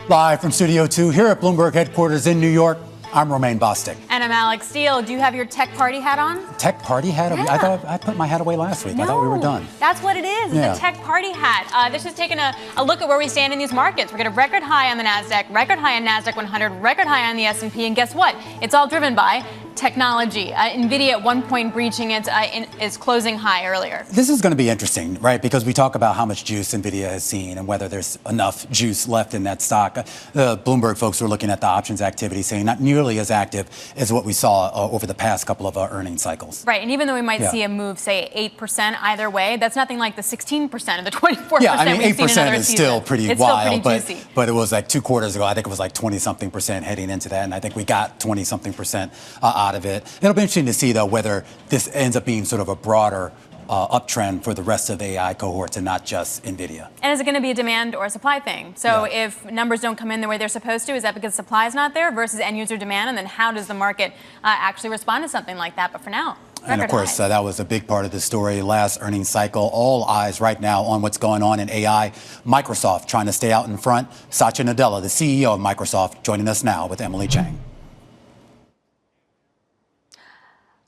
Live from Studio 2 here at Bloomberg headquarters in New York, I'm Romaine Bostick. And I'm Alex Steele. Do you have your tech party hat on? Tech party hat? Yeah. I thought I put my hat away last week. No, I thought we were done. That's what it is. It's a tech party hat. This is taking a look at where we stand in these markets. We're going to record high on the NASDAQ, record high on NASDAQ 100, record high on the S&P. And guess what? It's all driven by technology. Nvidia at one point breaching is closing high earlier. This is going to be interesting, right? Because we talk about how much juice Nvidia has seen and whether there's enough juice left in that stock. The Bloomberg folks were looking at the options activity, saying not nearly as active as what we saw over the past couple of earnings cycles. Right, and even though we might see a move, say 8% either way, that's nothing like the 16% or the 24% yeah, I mean, we've 8% seen in is still pretty wild, but it was like 2 quarters ago. I think it was like 20-something% heading into that, and I think we got 20-something% out of it. It'll be interesting to see, though, whether this ends up being sort of a broader uptrend for the rest of the AI cohorts and not just Nvidia. And is it going to be a demand or a supply thing? So if numbers don't come in the way they're supposed to, is that because supply is not there versus end user demand? And then how does the market actually respond to something like that? But for now, and of course, that was a big part of the story last earnings cycle. All eyes right now on what's going on in AI. Microsoft trying to stay out in front. Satya Nadella, the CEO of Microsoft, joining us now with Emily Chang.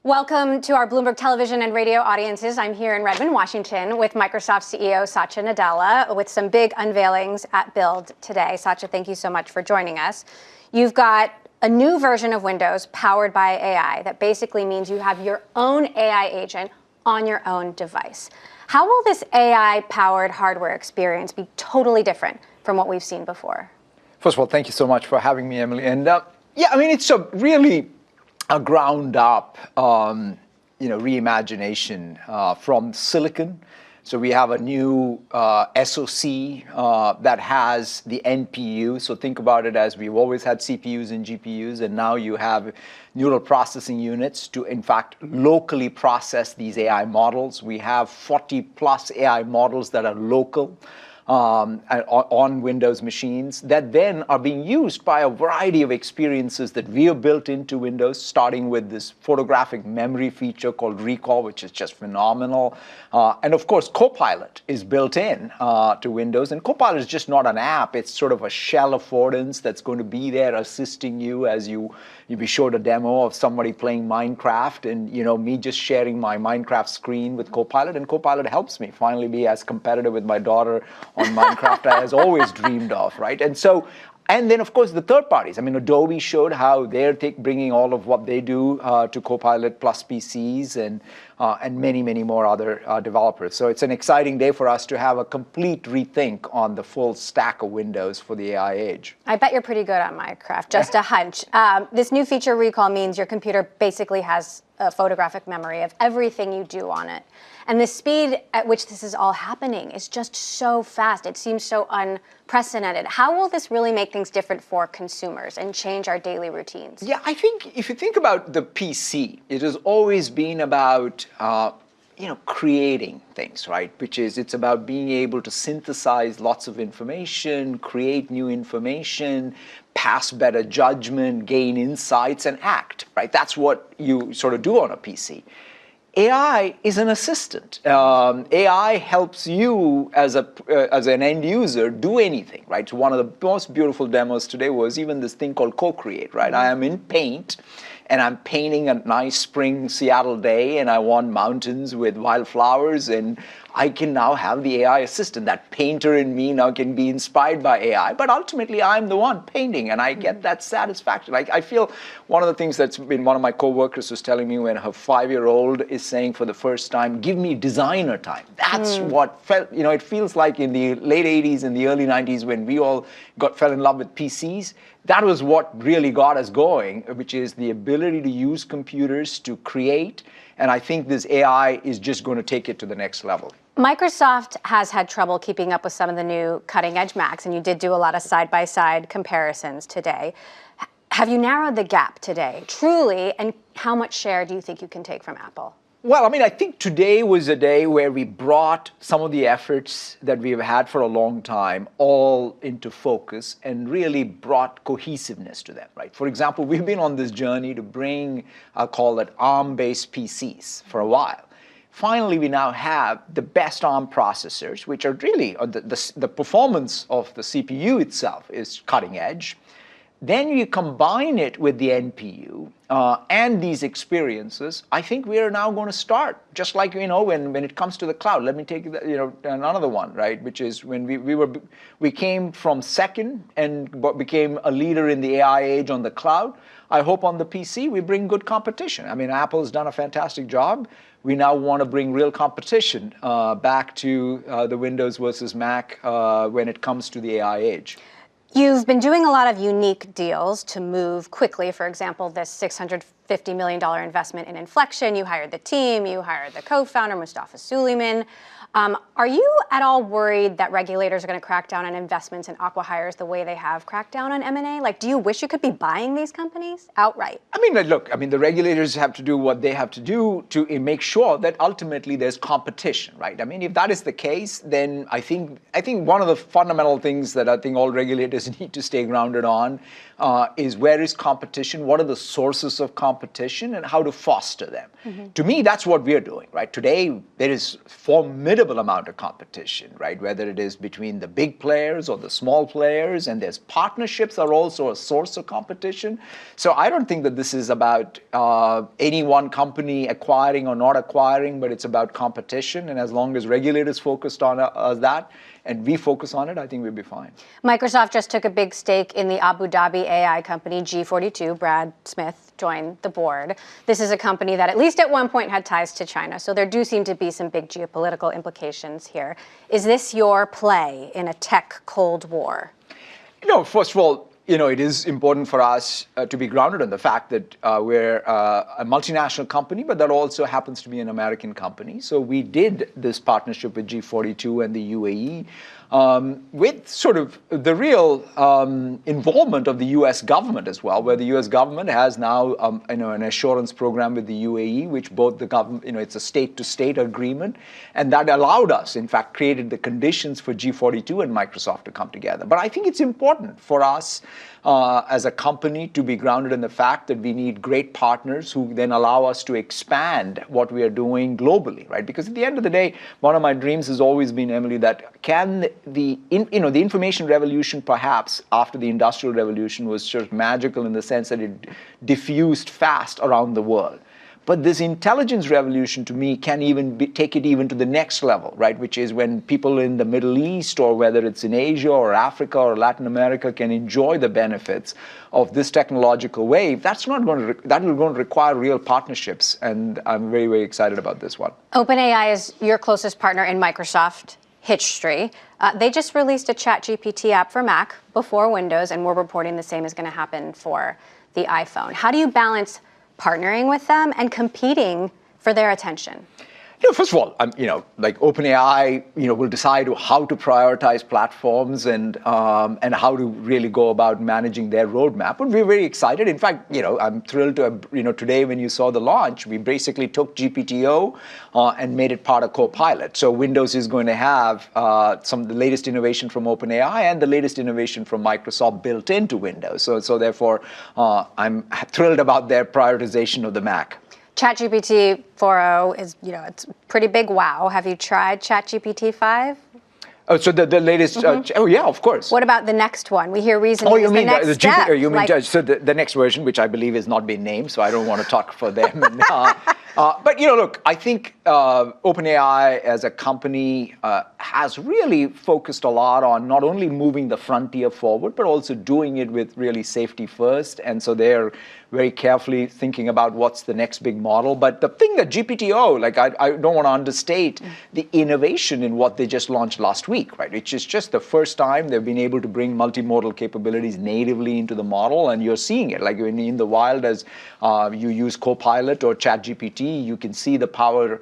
Welcome to our Bloomberg Television and radio audiences. I'm here in Redmond, Washington, with Microsoft CEO Satya Nadella with some big unveilings at Build today. Satya, thank you so much for joining us. You've got a new version of Windows powered by AI that basically means you have your own AI agent on your own device. How will this AI-powered hardware experience be totally different from what we've seen before? First of all, thank you so much for having me, Emily. And it's a really a ground-up, reimagination from silicon. So we have a new SoC that has the NPU. So think about it as we've always had CPUs and GPUs, and now you have neural processing units to, in fact, locally process these AI models. We have 40+ AI models that are local on Windows machines that then are being used by a variety of experiences that we have built into Windows, starting with this photographic memory feature called Recall, which is just phenomenal. And of course, Copilot is built in to Windows. And Copilot is just not an app. It's sort of a shell affordance that's going to be there assisting you as you showed a demo of somebody playing Minecraft and, me just sharing my Minecraft screen with Copilot. And Copilot helps me finally be as competitive with my daughter on Minecraft I has always dreamed of, right? And then, of course, the third parties. I mean, Adobe showed how they're bringing all of what they do to Copilot plus PCs and many, many more other developers. So it's an exciting day for us to have a complete rethink on the full stack of Windows for the AI age. I bet you're pretty good on Minecraft, just a hunch. This new feature, Recall, means your computer basically has a photographic memory of everything you do on it. And the speed at which this is all happening is just so fast. It seems so unprecedented. How will this really make things different for consumers and change our daily routines? Yeah, I think if you think about the PC, it has always been about creating things, right? Which is, it's about being able to synthesize lots of information, create new information, pass better judgment, gain insights, and act, right? That's what you sort of do on a PC. AI is an assistant. AI helps you as an end user do anything, right? So one of the most beautiful demos today was even this thing called Co-Create, right? I am in Paint, and I'm painting a nice spring Seattle day, and I want mountains with wildflowers, and I can now have the AI assistant. That painter in me now can be inspired by AI, but ultimately I'm the one painting, and I get that satisfaction. I feel one of the things that's been one of my coworkers was telling me when her 5-year-old is saying for the first time, give me designer time. That's what felt, it feels like in the late 80s and the early 90s when we all fell in love with PCs. That was what really got us going, which is the ability to use computers to create. And I think this AI is just going to take it to the next level. Microsoft has had trouble keeping up with some of the new cutting-edge Macs, and you did do a lot of side-by-side comparisons today. Have you narrowed the gap today, truly, and how much share do you think you can take from Apple? Well, I think today was a day where we brought some of the efforts that we've had for a long time all into focus and really brought cohesiveness to them, right? For example, we've been on this journey to bring, I'll call it ARM-based PCs for a while. finally we now have the best ARM processors, which are really, the performance of the CPU itself is cutting edge. Then you combine it with the NPU and these experiences. I think we are now going to start, just like when it comes to the cloud. Let me take another one, right? Which is when we came from second and became a leader in the AI age on the cloud. I hope on the PC we bring good competition. I mean, Apple's done a fantastic job. We now want to bring real competition back to the Windows versus Mac when it comes to the AI age. You've been doing a lot of unique deals to move quickly. For example, this $650 million investment in Inflection. You hired the team, you hired the co-founder, Mustafa Suleyman. Are you at all worried that regulators are going to crack down on investments in acqui-hires the way they have cracked down on M&A? Like, do you wish you could be buying these companies outright? I mean, look, the regulators have to do what they have to do to make sure that ultimately there's competition, right? I mean, if that is the case, then I think one of the fundamental things that I think all regulators need to stay grounded on is where is competition, what are the sources of competition, and how to foster them. Mm-hmm. To me, that's what we're doing, right? Today, there is formidable amount of competition, right? Whether it is between the big players or the small players, and there's partnerships are also a source of competition. So I don't think that this is about any one company acquiring or not acquiring, but it's about competition. And as long as regulators focused on that, and we focus on it, I think we'll be fine. Microsoft just took a big stake in the Abu Dhabi AI company G42. Brad Smith joined the board. This is a company that at least at one point had ties to China, so there do seem to be some big geopolitical implications here. Is this your play in a tech Cold War? First of all, it is important for us to be grounded in the fact that we're a multinational company, but that also happens to be an American company. So we did this partnership with G42 and the UAE with sort of the real involvement of the U.S. government as well, where the U.S. government has now an assurance program with the UAE, which both the government, it's a state-to-state agreement, and that allowed us, in fact, created the conditions for G42 and Microsoft to come together. But I think it's important for us as a company to be grounded in the fact that we need great partners who then allow us to expand what we are doing globally, right? Because at the end of the day, one of my dreams has always been, Emily, that can the information revolution, perhaps after the Industrial Revolution, was just magical in the sense that it diffused fast around the world. But this intelligence revolution, to me, can even take it even to the next level, right? Which is when people in the Middle East, or whether it's in Asia or Africa or Latin America, can enjoy the benefits of this technological wave. That will going to require real partnerships, and I'm very, very excited about this one. OpenAI is your closest partner in Microsoft history. They just released a ChatGPT app for Mac before Windows, and we're reporting the same is going to happen for the iPhone. How do you balance partnering with them and competing for their attention? First of all, like OpenAI, will decide how to prioritize platforms and how to really go about managing their roadmap. But we're very excited. In fact, I'm thrilled to, today when you saw the launch, we basically took GPT-O and made it part of Copilot. So Windows is going to have some of the latest innovation from OpenAI and the latest innovation from Microsoft built into Windows. So therefore, I'm thrilled about their prioritization of the Mac. ChatGPT 4.0 is, it's pretty big wow. Have you tried ChatGPT 5? Oh, so the latest, oh yeah, of course. What about the next one? We hear reasoning is the next step. You mean, so the next version, which I believe has not been named, so I don't want to talk for them. But, look, I think OpenAI as a company has really focused a lot on not only moving the frontier forward, but also doing it with really safety first. And so they're very carefully thinking about what's the next big model. But the thing that GPT-O, like I don't want to understate the innovation in what they just launched last week, right? Which is just the first time they've been able to bring multimodal capabilities natively into the model. And you're seeing it, like in the wild as you use Copilot or ChatGPT, you can see the power.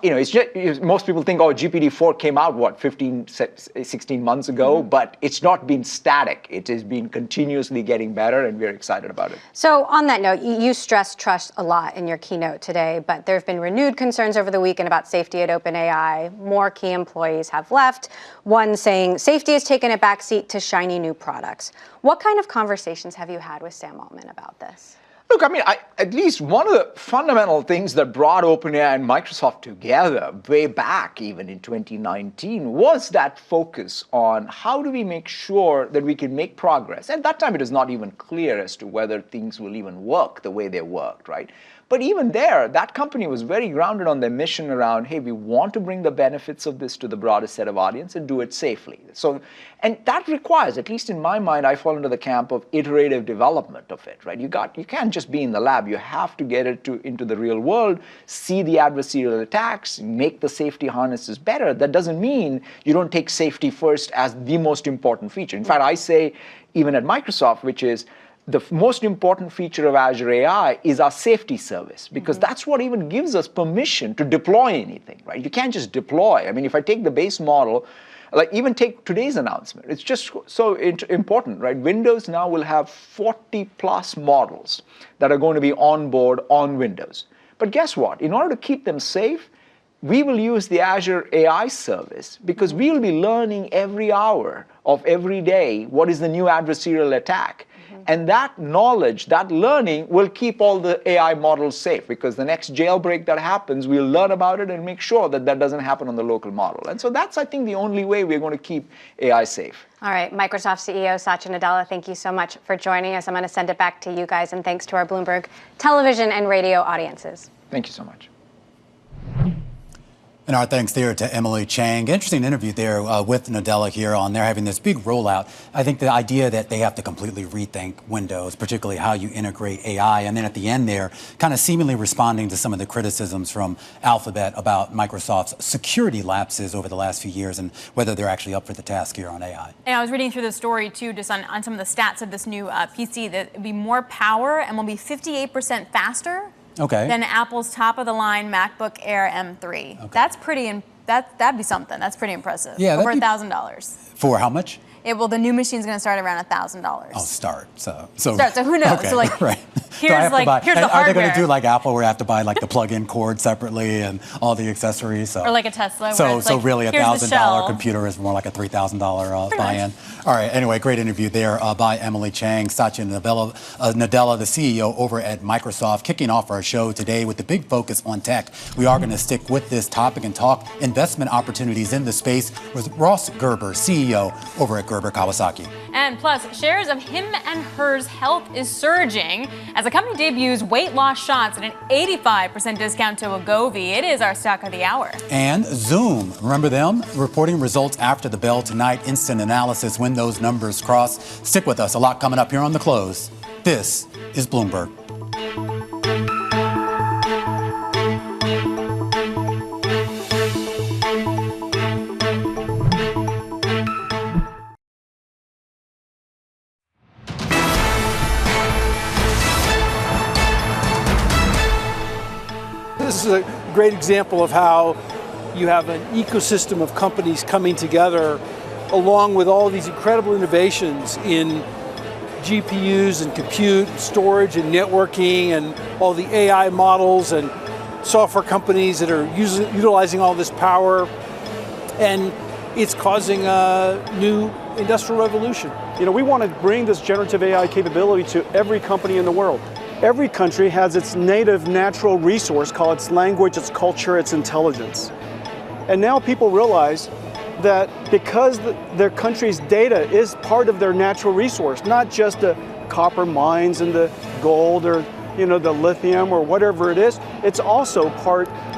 It's just, most people think, GPT-4 came out, 15, 16 months ago, but it's not been static. It has been continuously getting better, and we're excited about it. So on that note, you stressed trust a lot in your keynote today, but there have been renewed concerns over the weekend about safety at OpenAI. More key employees have left, one saying safety has taken a backseat to shiny new products. What kind of conversations have you had with Sam Altman about this? Look, I mean, at least one of the fundamental things that brought OpenAI and Microsoft together way back even in 2019 was that focus on how do we make sure that we can make progress. At that time, it was not even clear as to whether things will even work the way they worked, right? But even there, that company was very grounded on their mission around, hey, we want to bring the benefits of this to the broadest set of audience and do it safely. So, and that requires, at least in my mind, I fall into the camp of iterative development of it, right? You can't just be in the lab. You have to get it into the real world, see the adversarial attacks, make the safety harnesses better. That doesn't mean you don't take safety first as the most important feature. In fact, I say, even at Microsoft, which is, the most important feature of Azure AI is our safety service, because that's what even gives us permission to deploy anything, right? You can't just deploy. I mean, if I take the base model, like even take today's announcement, it's just so important, right? Windows now will have 40 plus models that are going to be on board on Windows. But guess what? In order to keep them safe, we will use the Azure AI service because we will be learning every hour of every day what is the new adversarial attack. And that knowledge, that learning will keep all the AI models safe, because the next jailbreak that happens, we'll learn about it and make sure that that doesn't happen on the local model. And so that's, I think, the only way we're going to keep AI safe. All right, Microsoft CEO Satya Nadella, thank you so much for joining us. I'm going to send it back to you guys, and thanks to our Bloomberg television and radio audiences. Thank you so much. And our thanks there to Emily Chang. Interesting interview there with Nadella here on there having this big rollout. I think the idea that they have to completely rethink Windows, particularly how you integrate AI, and then at the end there, kind of seemingly responding to some of the criticisms from Alphabet about Microsoft's security lapses over the last few years and whether they're actually up for the task here on AI. And I was reading through the story, too, just on some of the stats of this new PC, that it'll be more power and will be 58% faster than Apple's top-of-the-line MacBook Air M3. Okay. That's pretty, that'd be something. That's pretty impressive. Yeah, over $1,000. For how much? The new machine's going to start around $1,000. Oh, start. So who knows? Okay, so like, right. here's the hardware. Are they going to do like Apple, where you have to buy like the plug-in cord separately and all the accessories? So. Or like a Tesla. So really, $1,000 computer is more like a $3,000 buy-in. All right. Anyway, great interview there by Emily Chang. Satya Nadella, the CEO over at Microsoft, kicking off our show today with the big focus on tech. We are going to stick with this topic and talk investment opportunities in the space with Ross Gerber, CEO over at Gerber Kawasaki. And plus, shares of Him and Hers Health is surging as the company debuts weight loss shots at an 85% discount to Wegovy. It is our stock of the hour. And Zoom, remember them? Reporting results after the bell tonight. Instant analysis when those numbers cross. Stick with us. A lot coming up here on The Close. This is Bloomberg. This is a great example of how you have an ecosystem of companies coming together along with all of these incredible innovations in GPUs and compute, and storage and networking, and all the AI models and software companies that are utilizing all this power. And it's causing a new industrial revolution. We want to bring this generative AI capability to every company in the world. Every country has its native natural resource, call its language, its culture, its intelligence. And now people realize that because their country's data is part of their natural resource, not just the copper mines and the gold or the lithium or whatever it is, it's also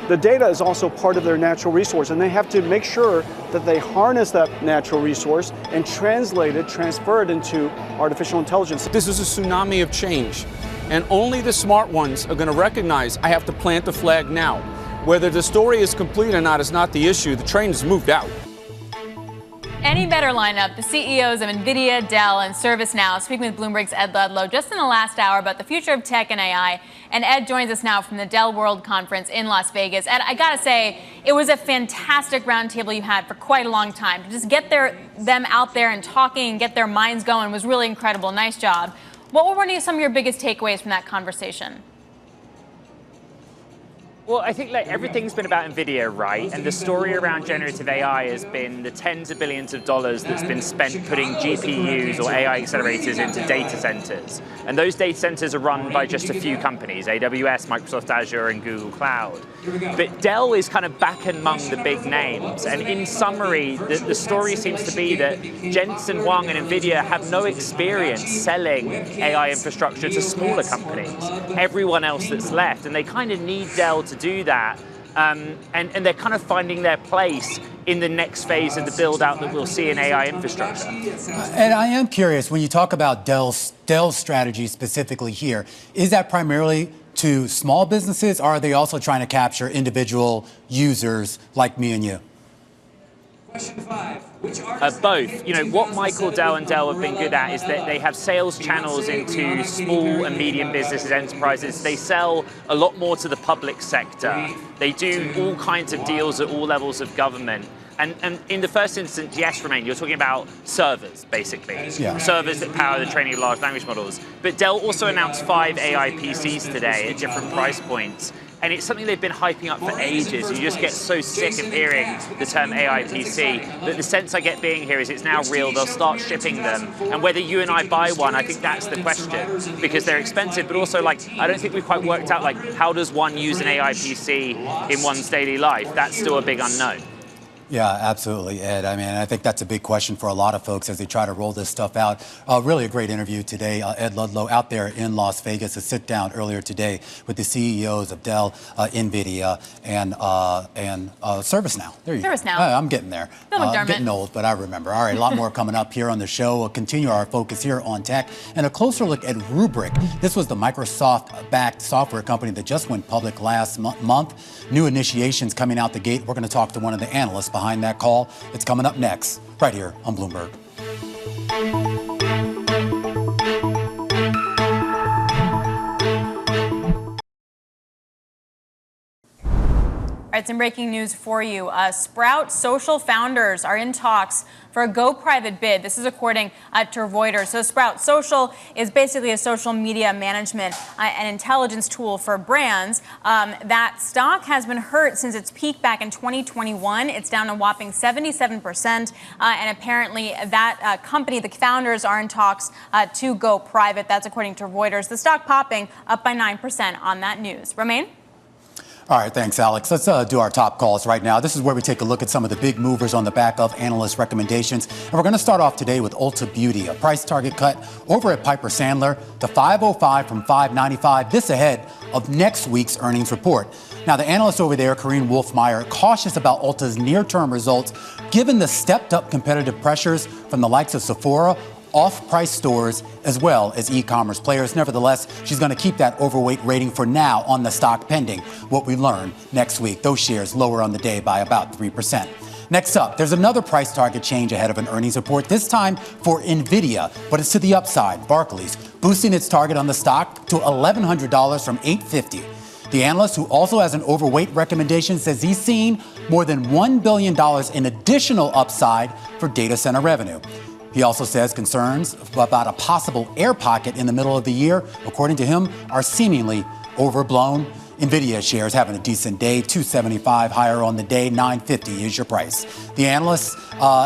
the data is also part of their natural resource, and they have to make sure that they harness that natural resource and transfer it into artificial intelligence. This is a tsunami of change, and only the smart ones are going to recognize I have to plant the flag now. Whether the story is complete or not is not the issue. The train has moved out. Any better lineup, the CEOs of Nvidia, Dell, and ServiceNow speaking with Bloomberg's Ed Ludlow just in the last hour about the future of tech and AI. And Ed joins us now from the Dell World Conference in Las Vegas. Ed, I gotta say, it was a fantastic roundtable you had for quite a long time. To just get them out there and talking and get their minds going was really incredible. Nice job. What were some of your biggest takeaways from that conversation? Well, I think like everything's been about Nvidia, right? And the story around generative AI has been the tens of billions of dollars that's been spent putting GPUs or AI accelerators into data centers. And those data centers are run by just a few companies, AWS, Microsoft Azure, and Google Cloud. But Dell is kind of back among the big names. And in summary, the story seems to be that Jensen Huang and Nvidia have no experience selling AI infrastructure to smaller companies, everyone else that's left. And they kind of need Dell to do that, and they're kind of finding their place in the next phase of the build out that we'll see in AI infrastructure. And I am curious, when you talk about Dell's strategy specifically here, is that primarily to small businesses, or are they also trying to capture individual users like me and you? Question 5. Which both. You know, what Michael Dell and Dell have been good at is that they have sales channels into small and medium businesses, enterprises. They sell a lot more to the public sector. They do all kinds of deals at all levels of government. And in the first instance, yes, Romain, you're talking about servers, basically. Yeah. Servers that power the training of large language models. But Dell also announced 5 AI PCs today at different price points. And it's something they've been hyping up for ages. You just get so sick of hearing the term AI PC that the sense I get being here is it's now real. They'll start shipping them. And whether you and I buy one, I think that's the question, because they're expensive. But also, like, I don't think we've quite worked out, like, how does one use an AI PC in one's daily life? That's still a big unknown. Yeah, absolutely, Ed. I mean, I think that's a big question for a lot of folks as they try to roll this stuff out. Really a great interview today. Ed Ludlow out there in Las Vegas, a sit down earlier today with the CEOs of Dell, Nvidia, and ServiceNow. There you go. ServiceNow. I'm getting there. Getting old, but I remember. All right, a lot more coming up here on the show. We'll continue our focus here on tech and a closer look at Rubrik. This was the Microsoft-backed software company that just went public last month. New initiations coming out the gate. We're going to talk to one of the analysts behind that call. It's coming up next, right here on Bloomberg. All right, some breaking news for you. Sprout Social founders are in talks for a go-private bid. This is according to Reuters. So Sprout Social is basically a social media management and intelligence tool for brands. That stock has been hurt since its peak back in 2021. It's down a whopping 77%. And apparently that company, the founders, are in talks to go private. That's according to Reuters. The stock popping up by 9% on that news. Romain? All right, thanks, Alex. Let's do our top calls right now. This is where we take a look at some of the big movers on the back of analyst recommendations. And we're going to start off today with Ulta Beauty, a price target cut over at Piper Sandler to $505 from $595, this ahead of next week's earnings report. Now, the analyst over there, Corinne Wolfmeyer, cautious about Ulta's near-term results, given the stepped-up competitive pressures from the likes of Sephora, off-price stores, as well as e-commerce players. Nevertheless, she's going to keep that overweight rating for now on the stock pending what we learn next week. Those shares lower on the day by about 3%. Next up, there's another price target change ahead of an earnings report, this time for Nvidia, but it's to the upside. Barclays boosting its target on the stock to $1,100 from $850. The analyst, who also has an overweight recommendation, says he's seen more than $1 billion in additional upside for data center revenue. He also says concerns about a possible air pocket in the middle of the year, according to him, are seemingly overblown. Nvidia shares having a decent day, $275 higher on the day, $950 is your price. The analysts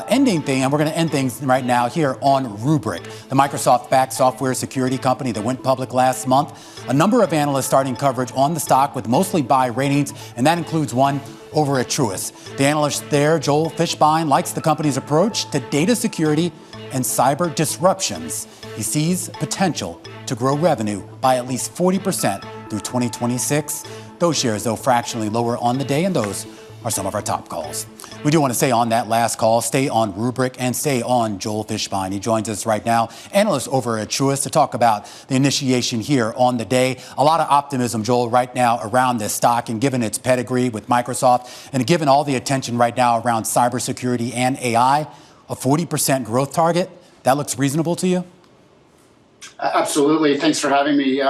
ending thing, and we're going to end things right now here on Rubrik, the Microsoft-backed software security company that went public last month. A number of analysts starting coverage on the stock with mostly buy ratings, and that includes one over at Truist. The analyst there, Joel Fishbein, likes the company's approach to data security and cyber disruptions. He sees potential to grow revenue by at least 40% through 2026. Those shares, though, fractionally lower on the day, and those are some of our top calls. We do want to stay on that last call, stay on Rubrik, and stay on Joel Fishbein. He joins us right now, analyst over at Truist, to talk about the initiation here on the day. A lot of optimism, Joel, right now around this stock, and given its pedigree with Microsoft, and given all the attention right now around cybersecurity and AI, a 40% growth target, that looks reasonable to you? Absolutely. Thanks for having me.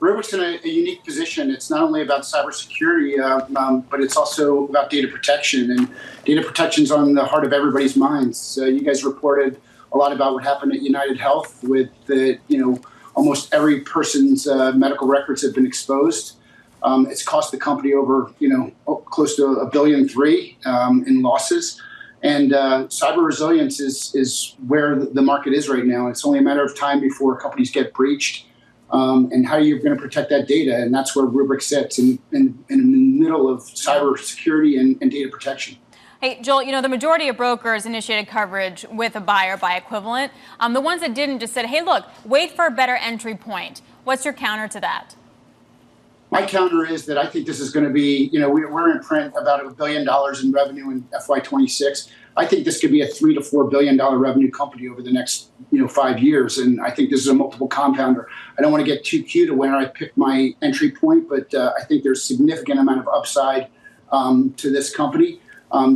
Rubrik's in a unique position. It's not only about cybersecurity, but it's also about data protection. And data protection's on the heart of everybody's minds. You guys reported a lot about what happened at United Health with almost every person's medical records have been exposed. It's cost the company over, close to $1.3 billion in losses. And cyber resilience is where the market is right now. It's only a matter of time before companies get breached, and how you're going to protect that data. And that's where Rubrik sits in the middle of cyber security and data protection. Hey, Joel, the majority of brokers initiated coverage with a buy or buy equivalent. The ones that didn't just said, hey, look, wait for a better entry point. What's your counter to that? My counter is that I think this is going to be, we're in print about $1 billion in revenue in FY26. I think this could be a $3 to $4 billion revenue company over the next, 5 years. And I think this is a multiple compounder. I don't want to get too cute to when I pick my entry point, but I think there's significant amount of upside to this company.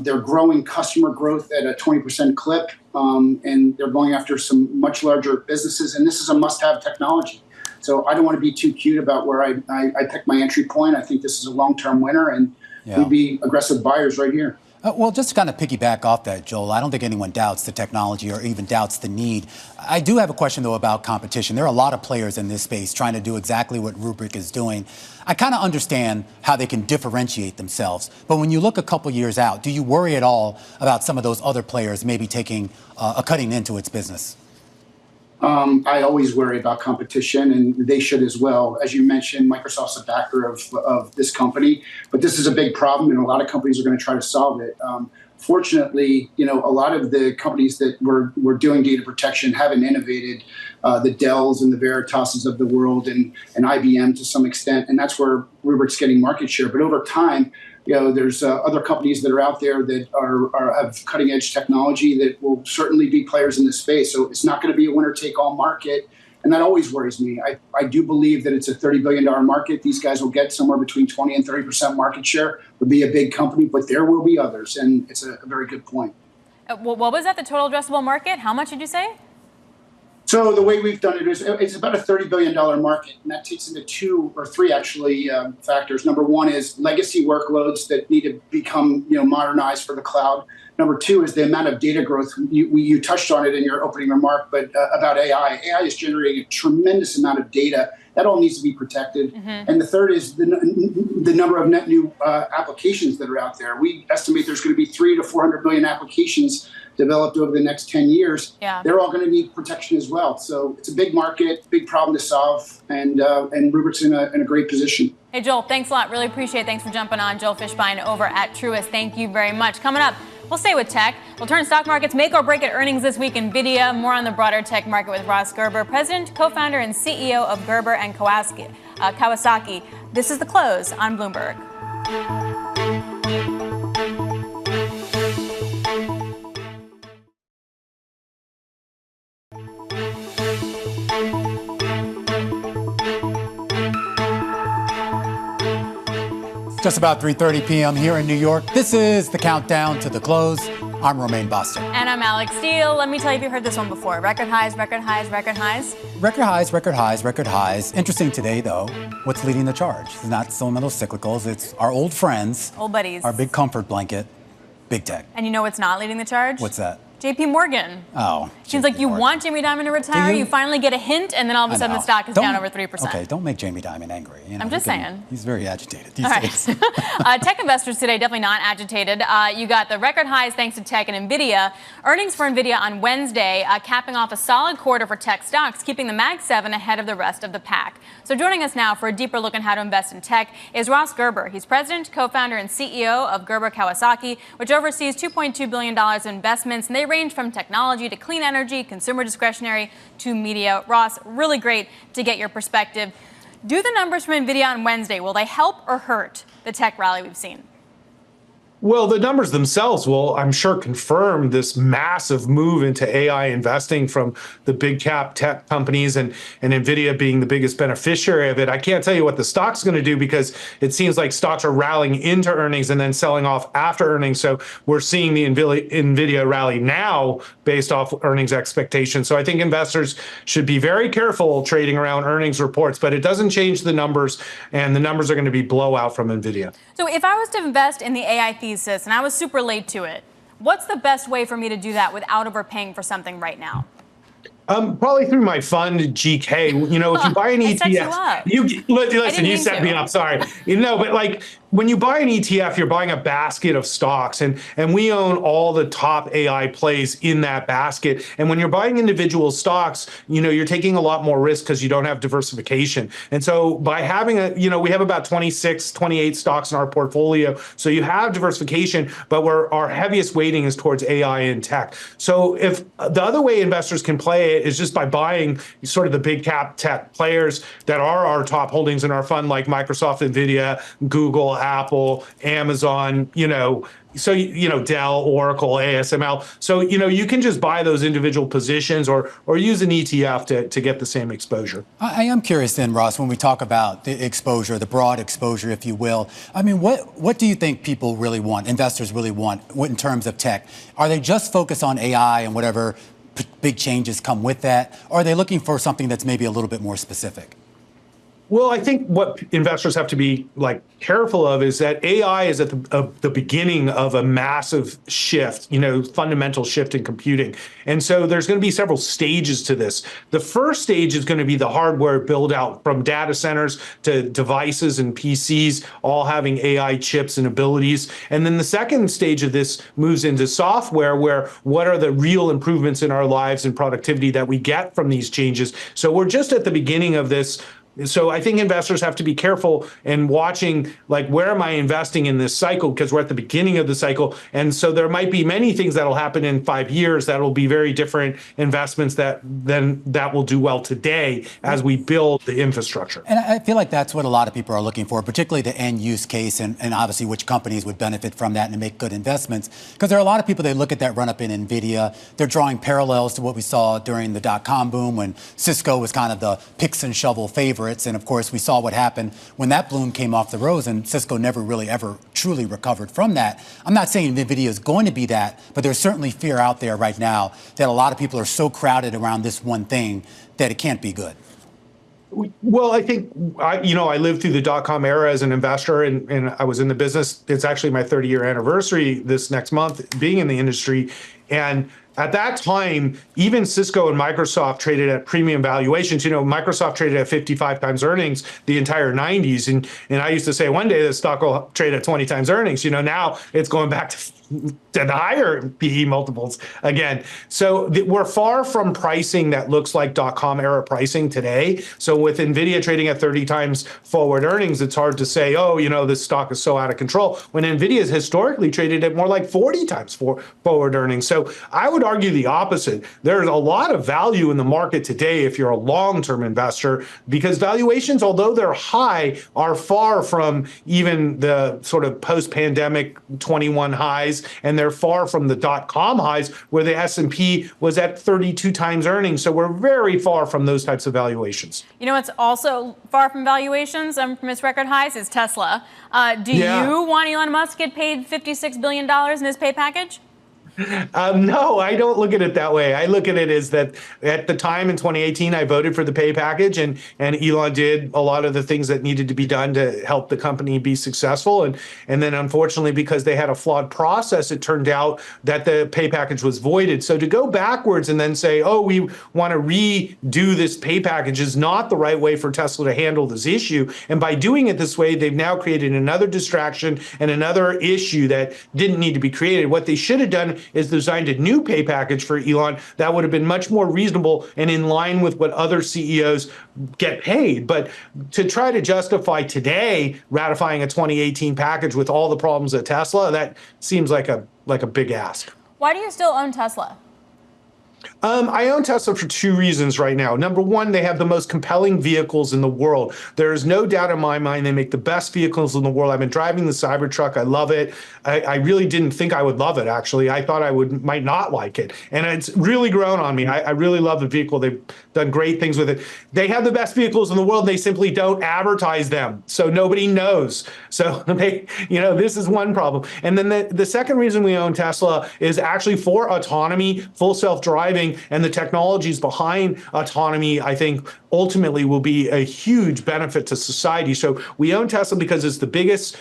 They're growing customer growth at a 20% clip, and they're going after some much larger businesses. And this is a must-have technology. So I don't want to be too cute about where I pick my entry point. I think this is a long-term winner, and we'd be aggressive buyers right here. Well, just to kind of piggyback off that, Joel, I don't think anyone doubts the technology or even doubts the need. I do have a question, though, about competition. There are a lot of players in this space trying to do exactly what Rubrik is doing. I kind of understand how they can differentiate themselves. But when you look a couple years out, do you worry at all about some of those other players maybe taking a cutting into its business? I always worry about competition, and they should as well. As you mentioned, Microsoft's a backer of this company, but this is a big problem, and a lot of companies are going to try to solve it. Fortunately, a lot of the companies that were doing data protection haven't innovated, the Dells and the Veritaases of the world, and IBM to some extent, and that's where Rubrik's getting market share. But over time, there's other companies that are out there that have cutting edge technology that will certainly be players in this space. So it's not going to be a winner take all market. And that always worries me. I do believe that it's a $30 billion market. These guys will get somewhere between 20 and 30% market share. It'll be a big company, but there will be others. And it's a very good point. What was that, the total addressable market? How much did you say? So the way we've done it is it's about a $30 billion market, and that takes into two or three actually factors. Number one is legacy workloads that need to become modernized for the cloud. Number two is the amount of data growth. You touched on it in your opening remark, but about AI. AI is generating a tremendous amount of data. That all needs to be protected. Mm-hmm. And the third is the number of net new applications that are out there. We estimate there's going to be 300 to 400 billion applications developed over the next 10 years. Yeah. They're all going to need protection as well. So it's a big market, big problem to solve, and Rubrik's in a great position. Hey, Joel, thanks a lot. Really appreciate it. Thanks for jumping on. Joel Fishbein over at Truist. Thank you very much. Coming up, we'll stay with tech. We'll turn stock markets make or break at earnings this week. Nvidia, more on the broader tech market with Ross Gerber, president, co-founder, and CEO of Gerber and Kawasaki. This is The Close on Bloomberg. Just about 3:30 p.m. here in New York. This is the countdown to the close. I'm Romaine Boston. And I'm Alex Steele. Let me tell you if you've heard this one before. Record highs, record highs, record highs. Record highs, record highs, record highs. Interesting today, though, what's leading the charge? It's not some of those cyclicals. It's our old friends. Old buddies. Our big comfort blanket, big tech. And you know what's not leading the charge? What's that? JP Morgan. Oh. Seems like you want Jamie Dimon to retire. You finally get a hint, and then all of a sudden the stock is down over 3%. Okay, don't make Jamie Dimon angry. I'm just saying. He's very agitated these days. Tech investors today definitely not agitated. You got the record highs thanks to tech and Nvidia. Earnings for Nvidia on Wednesday, capping off a solid quarter for tech stocks, keeping the Mag 7 ahead of the rest of the pack. So joining us now for a deeper look on how to invest in tech is Ross Gerber. He's president, co-founder, and CEO of Gerber Kawasaki, which oversees $2.2 billion in investments, and they range from technology to clean energy, consumer discretionary to media. Ross, really great to get your perspective. Do the numbers from Nvidia on Wednesday, will they help or hurt the tech rally we've seen? Well, the numbers themselves will, I'm sure, confirm this massive move into AI investing from the big cap tech companies and Nvidia being the biggest beneficiary of it. I can't tell you what the stock's going to do because it seems like stocks are rallying into earnings and then selling off after earnings. So we're seeing the Nvidia rally now based off earnings expectations. So I think investors should be very careful trading around earnings reports, but it doesn't change the numbers, and the numbers are going to be blowout from Nvidia. So if I was to invest in the AI thesis and I was super late to it, what's the best way for me to do that without overpaying for something right now? Probably through my fund, GK. You know, if you buy an I set you ETF, up. listen. You mean set to. me up. Sorry. You know, but like when you buy an ETF, you're buying a basket of stocks, and we own all the top AI plays in that basket. And when you're buying individual stocks, you know, you're taking a lot more risk because you don't have diversification. And so by having we have about 26, 28 stocks in our portfolio, so you have diversification, but our heaviest weighting is towards AI and tech. So if the other way investors can play it is just by buying sort of the big cap tech players that are our top holdings in our fund, like Microsoft, Nvidia, Google, Apple, Amazon, so, Dell, Oracle, ASML. So, you can just buy those individual positions or use an ETF to get the same exposure. I am curious then, Ross, when we talk about the exposure, the broad exposure, if you will. I mean, what do you think people really want, investors really want in terms of tech? Are they just focused on AI and whatever big changes come with that? Or are they looking for something that's maybe a little bit more specific? Well, I think what investors have to be careful of is that AI is at the beginning of a massive shift, fundamental shift in computing. And so there's going to be several stages to this. The first stage is going to be the hardware build out from data centers to devices and PCs, all having AI chips and abilities. And then the second stage of this moves into software, where what are the real improvements in our lives and productivity that we get from these changes. So we're just at the beginning of this. So I think investors have to be careful in watching, where am I investing in this cycle? Because we're at the beginning of the cycle. And so there might be many things that'll happen in 5 years that will be very different investments that will do well today as we build the infrastructure. And I feel like that's what a lot of people are looking for, particularly the end use case and obviously which companies would benefit from that and make good investments. Because there are a lot of people that look at that run up in Nvidia. They're drawing parallels to what we saw during the dot-com boom when Cisco was kind of the picks and shovel favorite. And of course, we saw what happened when that bloom came off the rose, and Cisco never really ever truly recovered from that. I'm not saying NVIDIA is going to be that, but there's certainly fear out there right now that a lot of people are so crowded around this one thing that it can't be good. Well, I think, I lived through the dot-com era as an investor, and I was in the business. It's actually my 30-year anniversary this next month being in the industry. And at that time, even Cisco and Microsoft traded at premium valuations. Microsoft traded at 55 times earnings the entire 90s. And I used to say one day the stock will trade at 20 times earnings. Now it's going back to the higher PE multiples again. So we're far from pricing that looks like dot-com era pricing today. So with Nvidia trading at 30 times forward earnings, it's hard to say, this stock is so out of control, when Nvidia has historically traded at more like 40 times forward earnings. So I would argue the opposite. There's a lot of value in the market today if you're a long-term investor, because valuations, although they're high, are far from even the sort of post-pandemic 21 highs, and they're far from the dot-com highs where the S&P was at 32 times earnings. So we're very far from those types of valuations. What's also far from valuations from its record highs is Tesla. Do you want Elon Musk to get paid $56 billion in his pay package? No, I don't look at it that way. I look at it as that at the time in 2018, I voted for the pay package, and Elon did a lot of the things that needed to be done to help the company be successful. And then unfortunately, because they had a flawed process, it turned out that the pay package was voided. So to go backwards and then say, we want to redo this pay package is not the right way for Tesla to handle this issue. And by doing it this way, they've now created another distraction and another issue that didn't need to be created. What they should have done is designed a new pay package for Elon that would have been much more reasonable and in line with what other CEOs get paid. But to try to justify today ratifying a 2018 package with all the problems at Tesla, that seems like a big ask. Why do you still own Tesla? I own Tesla for two reasons right now. Number one, they have the most compelling vehicles in the world. There is no doubt in my mind they make the best vehicles in the world. I've been driving the Cybertruck. I love it. I really didn't think I would love it, actually. I thought I might not like it. And it's really grown on me. I really love the vehicle. They've done great things with it. They have the best vehicles in the world. They simply don't advertise them. So nobody knows. So this is one problem. And then the second reason we own Tesla is actually for autonomy, full self-driving, and the technologies behind autonomy, I think, ultimately will be a huge benefit to society. So we own Tesla because it's the biggest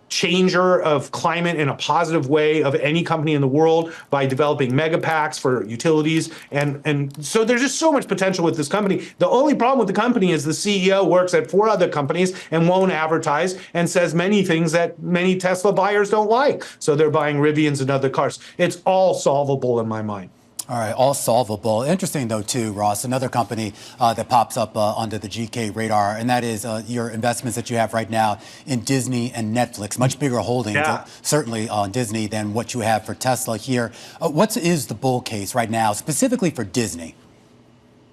changer of climate in a positive way of any company in the world by developing mega packs for utilities. And so there's just so much potential with this company. The only problem with the company is the CEO works at 4 other companies and won't advertise and says many things that many Tesla buyers don't like. So they're buying Rivians and other cars. It's all solvable in my mind. All right, all solvable. Interesting, though, too, Ross, another company that pops up under the GK radar, and that is your investments that you have right now in Disney and Netflix, much bigger holdings, certainly on Disney, than what you have for Tesla here. What is the bull case right now, specifically for Disney?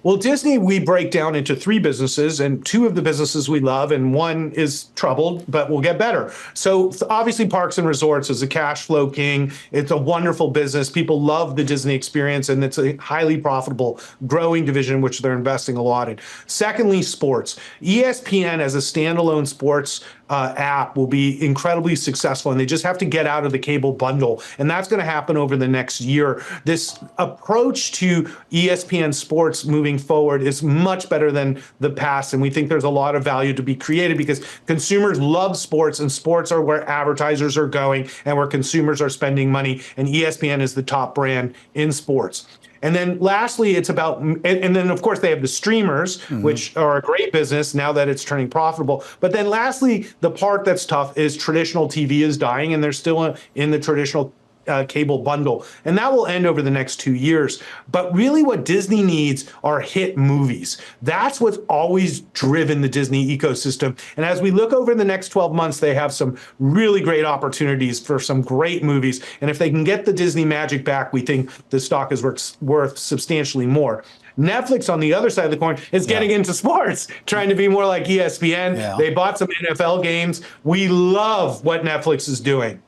Well, Disney, we break down into 3 businesses, and 2 of the businesses we love, and 1 is troubled, but will get better. So obviously, Parks and Resorts is a cash flow king. It's a wonderful business. People love the Disney experience, and it's a highly profitable, growing division, which they're investing a lot in. Secondly, sports. ESPN as a standalone sports app will be incredibly successful, and they just have to get out of the cable bundle. And that's going to happen over the next year. This approach to ESPN sports moving forward is much better than the past. And we think there's a lot of value to be created because consumers love sports, and sports are where advertisers are going and where consumers are spending money. And ESPN is the top brand in sports. And then lastly, it's about, and then of course they have the streamers, which are a great business now that it's turning profitable. But then lastly, the part that's tough is traditional TV is dying, and they're still in the traditional cable bundle. And that will end over the next 2 years. But really what Disney needs are hit movies. That's what's always driven the Disney ecosystem. And as we look over the next 12 months, they have some really great opportunities for some great movies. And if they can get the Disney magic back, we think the stock is worth substantially more. Netflix, on the other side of the coin, is getting into sports, trying to be more like ESPN. They bought some NFL games. We love what Netflix is doing.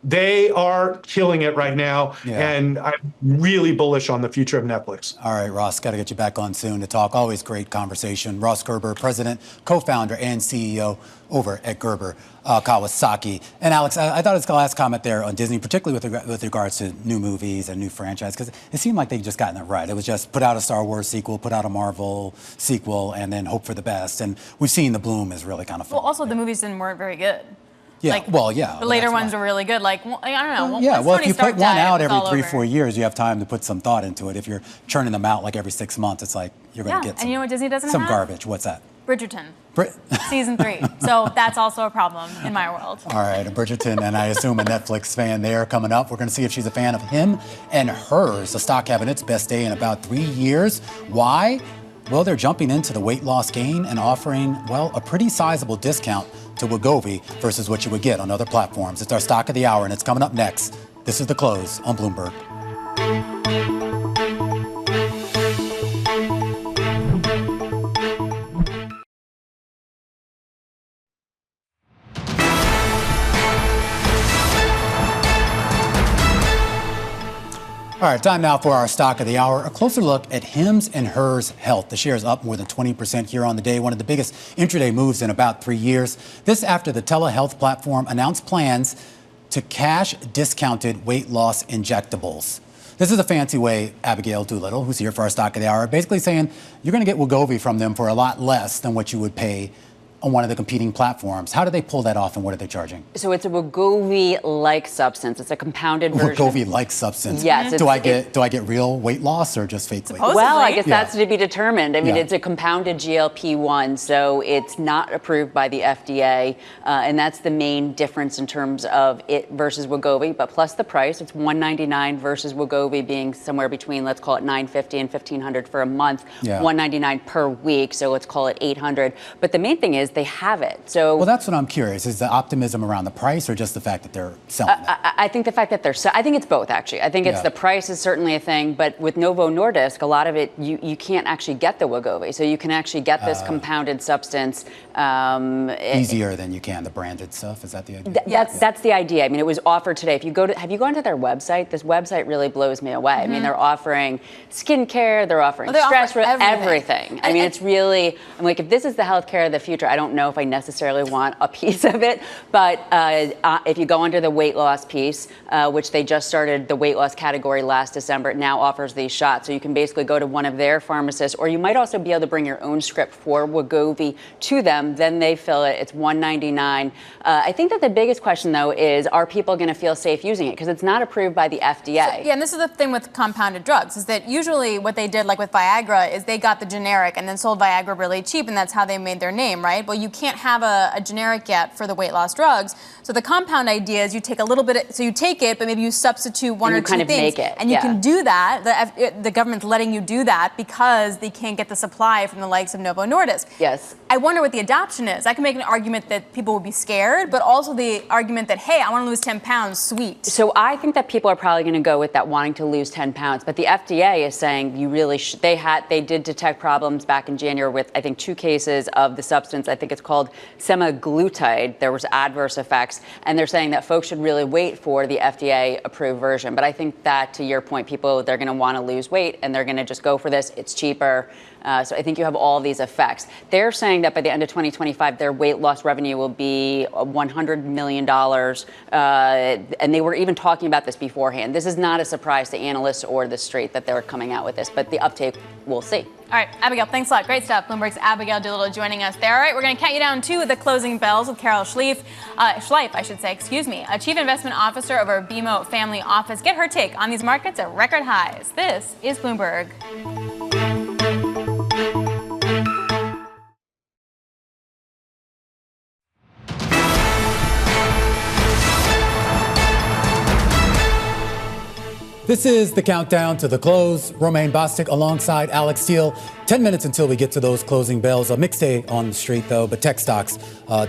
They are killing it right now, and I'm really bullish on the future of Netflix. All right, Ross, got to get you back on soon to talk. Always great conversation. Ross Gerber, president, co-founder, and CEO over at Gerber Kawasaki. And Alex, I thought his last comment there on Disney, particularly with regards to new movies and new franchise, because it seemed like they'd just gotten it right. It was just put out a Star Wars sequel, put out a Marvel sequel, and then hope for the best. And we've seen the bloom is really kind of fun. Well, also the movies weren't very good. Yeah, The later ones are really good. Like, I don't know. Yeah, well, if you put one out every 3-4 years, you have time to put some thought into it. If you're churning them out like every 6 months, it's like you're going to get and you know what Disney doesn't some have? garbage. What's that? Bridgerton. Season 3. So that's also a problem in my world. All right, Bridgerton, and I assume a Netflix fan there coming up. We're going to see if she's a fan of him and hers. The stock having its best day in about 3 years. Why? Well, they're jumping into the weight loss gain and offering, well, a pretty sizable discount to Wegovy versus what you would get on other platforms. It's our stock of the hour, and it's coming up next. This is The Close on Bloomberg. All right, time now for our stock of the hour. A closer look at Hims and Hers Health. The share is up more than 20% here on the day, one of the biggest intraday moves in about 3 years. This after the telehealth platform announced plans to cash discounted weight loss injectables. This is a fancy way, Abigail Doolittle, who's here for our stock of the hour, basically saying you're going to get Wegovy from them for a lot less than what you would pay on one of the competing platforms. How do they pull that off, and what are they charging? So it's a Wegovy-like substance. It's a compounded version. Wegovy-like substance. Yes. Do I get real weight loss or just fake weight loss? Well, I guess that's to be determined. I mean, Yeah. it's a compounded GLP-1, so it's not approved by the FDA, and that's the main difference in terms of it versus Wegovy. But plus the price, it's $199 versus Wegovy being somewhere between, let's call it $950 and $1,500 for a month, Yeah. $199 per week. So let's call it $800. But the main thing is they have it. So Well, that's what I'm curious. Is the optimism around the price or just the fact that they're selling it? I think the fact that I think it's both, actually. I think it's the price is certainly a thing, but with Novo Nordisk, a lot of it, you can't actually get the Wegovy. So you can actually get this compounded substance. Easier than you can, the branded stuff. Is that the idea? That's the idea. I mean, it was offered today. If you have you gone to their website? This website really blows me away. I mean, they're offering skincare, they're offering stress, everything. I mean, it's really, I'm like, if this is the healthcare of the future, I don't know if I necessarily want a piece of it. But if you go under the weight loss piece, which they just started the weight loss category last December, it now offers these shots. So you can basically go to one of their pharmacists, or you might also be able to bring your own script for Wegovy to them. Then they fill it. It's $199. I think that the biggest question, though, is are people going to feel safe using it? Because it's not approved by the FDA. Yeah, and this is the thing with compounded drugs, is that usually what they did, like with Viagra, is they got the generic and then sold Viagra really cheap, and that's how they made their name, right? Well, you can't have a generic yet for the weight loss drugs. So the compound idea is you take a little bit, so you take it, but maybe you substitute one or two things. Make it. And you can do that. The government's letting you do that because they can't get the supply from the likes of Novo Nordisk. Yes. I wonder what the adoption is. I can make an argument that people will be scared, but also the argument that, hey, I want to lose 10 pounds, sweet. So I think that people are probably going to go with that wanting to lose 10 pounds. But the FDA is saying you really should. They did detect problems back in January with, I think, 2 cases of the substance. I think it's called semaglutide. There was adverse effects. And they're saying that folks should really wait for the FDA-approved version. But I think that, to your point, they're going to want to lose weight, and they're going to just go for this. It's cheaper. So I think you have all these effects. They're saying that by the end of 2025, their weight loss revenue will be $100 million. And they were even talking about this beforehand. This is not a surprise to analysts or the street that they're coming out with this, but the uptake, we'll see. All right, Abigail, thanks a lot. Great stuff. Bloomberg's Abigail Doolittle joining us there. All right, we're going to count you down to the closing bells with Carol Schleif, a Chief Investment Officer over BMO Family Office. Get her take on these markets at record highs. This is Bloomberg. This is the countdown to the close. Romaine Bostick alongside Alex Steele. 10 minutes until we get to those closing bells. A mixed day on the street, though, but tech stocks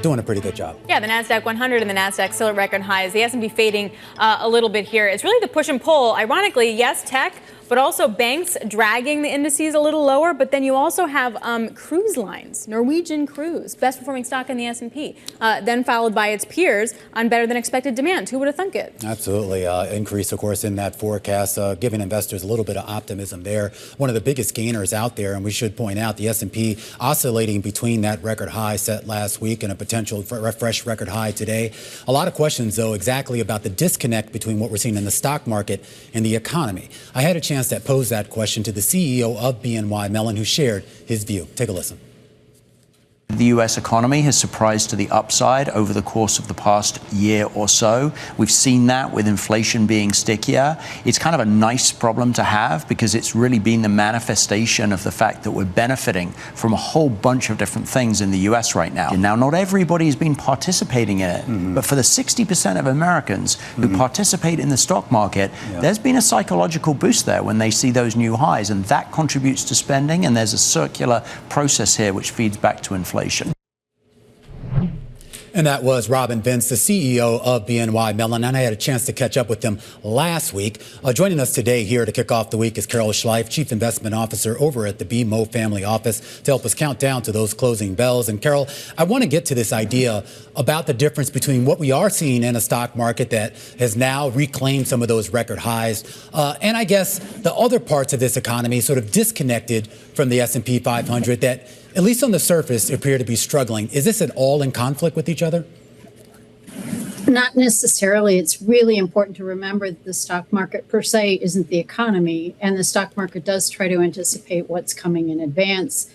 doing a pretty good job. Yeah, the NASDAQ 100 and the NASDAQ still at record highs. The S&P fading a little bit here. It's really the push and pull. Ironically, yes, tech, but also banks dragging the indices a little lower. But then you also have cruise lines, Norwegian Cruise, best performing stock in the S&P, then followed by its peers on better than expected demand. Who would have thunk it? Absolutely. Increase, of course, in that forecast, giving investors a little bit of optimism there. One of the biggest gainers out there, and we should point out the S&P oscillating between that record high set last week and a potential fresh record high today. A lot of questions, though, exactly about the disconnect between what we're seeing in the stock market and the economy. I had a chance to pose that question to the CEO of BNY Mellon, who shared his view. Take a listen. The U.S. economy has surprised to the upside over the course of the past year or so. We've seen that with inflation being stickier. It's kind of a nice problem to have because it's really been the manifestation of the fact that we're benefiting from a whole bunch of different things in the U.S. right now. And now, not everybody's been participating in it, but for the 60% of Americans who participate in the stock market, there's been a psychological boost there when they see those new highs, and that contributes to spending, and there's a circular process here which feeds back to inflation. And that was Robin Vince, the CEO of BNY Mellon, and I had a chance to catch up with him last week. Joining us today here to kick off the week is Carol Schleif, Chief Investment Officer over at the BMO Family Office, to help us count down to those closing bells. And Carol, I want to get to this idea about the difference between what we are seeing in a stock market that has now reclaimed some of those record highs, and I guess the other parts of this economy sort of disconnected from the S&P 500 that, at least on the surface, appear to be struggling. Is this at all in conflict with each other? Not necessarily. It's really important to remember that the stock market per se isn't the economy, and the stock market does try to anticipate what's coming in advance.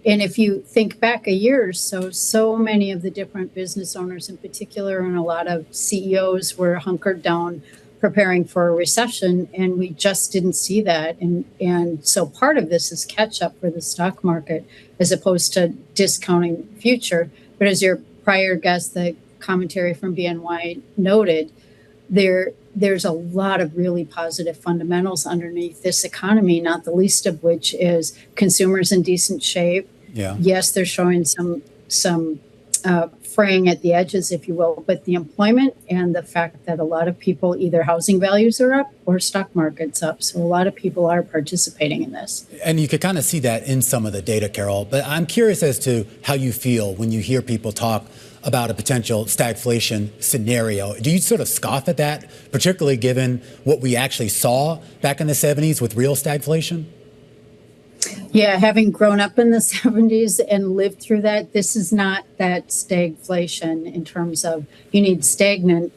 And if you think back a year or so, so many of the different business owners in particular, and a lot of CEOs were hunkered down preparing for a recession, and we just didn't see that. And so part of this is catch up for the stock market as opposed to discounting the future. But as your prior guest, the commentary from BNY noted, there's a lot of really positive fundamentals underneath this economy, not the least of which is consumers in decent shape. Yeah. Yes, they're showing some fraying at the edges, if you will, but the employment and the fact that a lot of people, either housing values are up or stock market's up. So a lot of people are participating in this. And you could kind of see that in some of the data, Carol. But I'm curious as to how you feel when you hear people talk about a potential stagflation scenario. Do you sort of scoff at that, particularly given what we actually saw back in the 70s with real stagflation? Yeah, having grown up in the 70s and lived through that, this is not that stagflation in terms of you need stagnant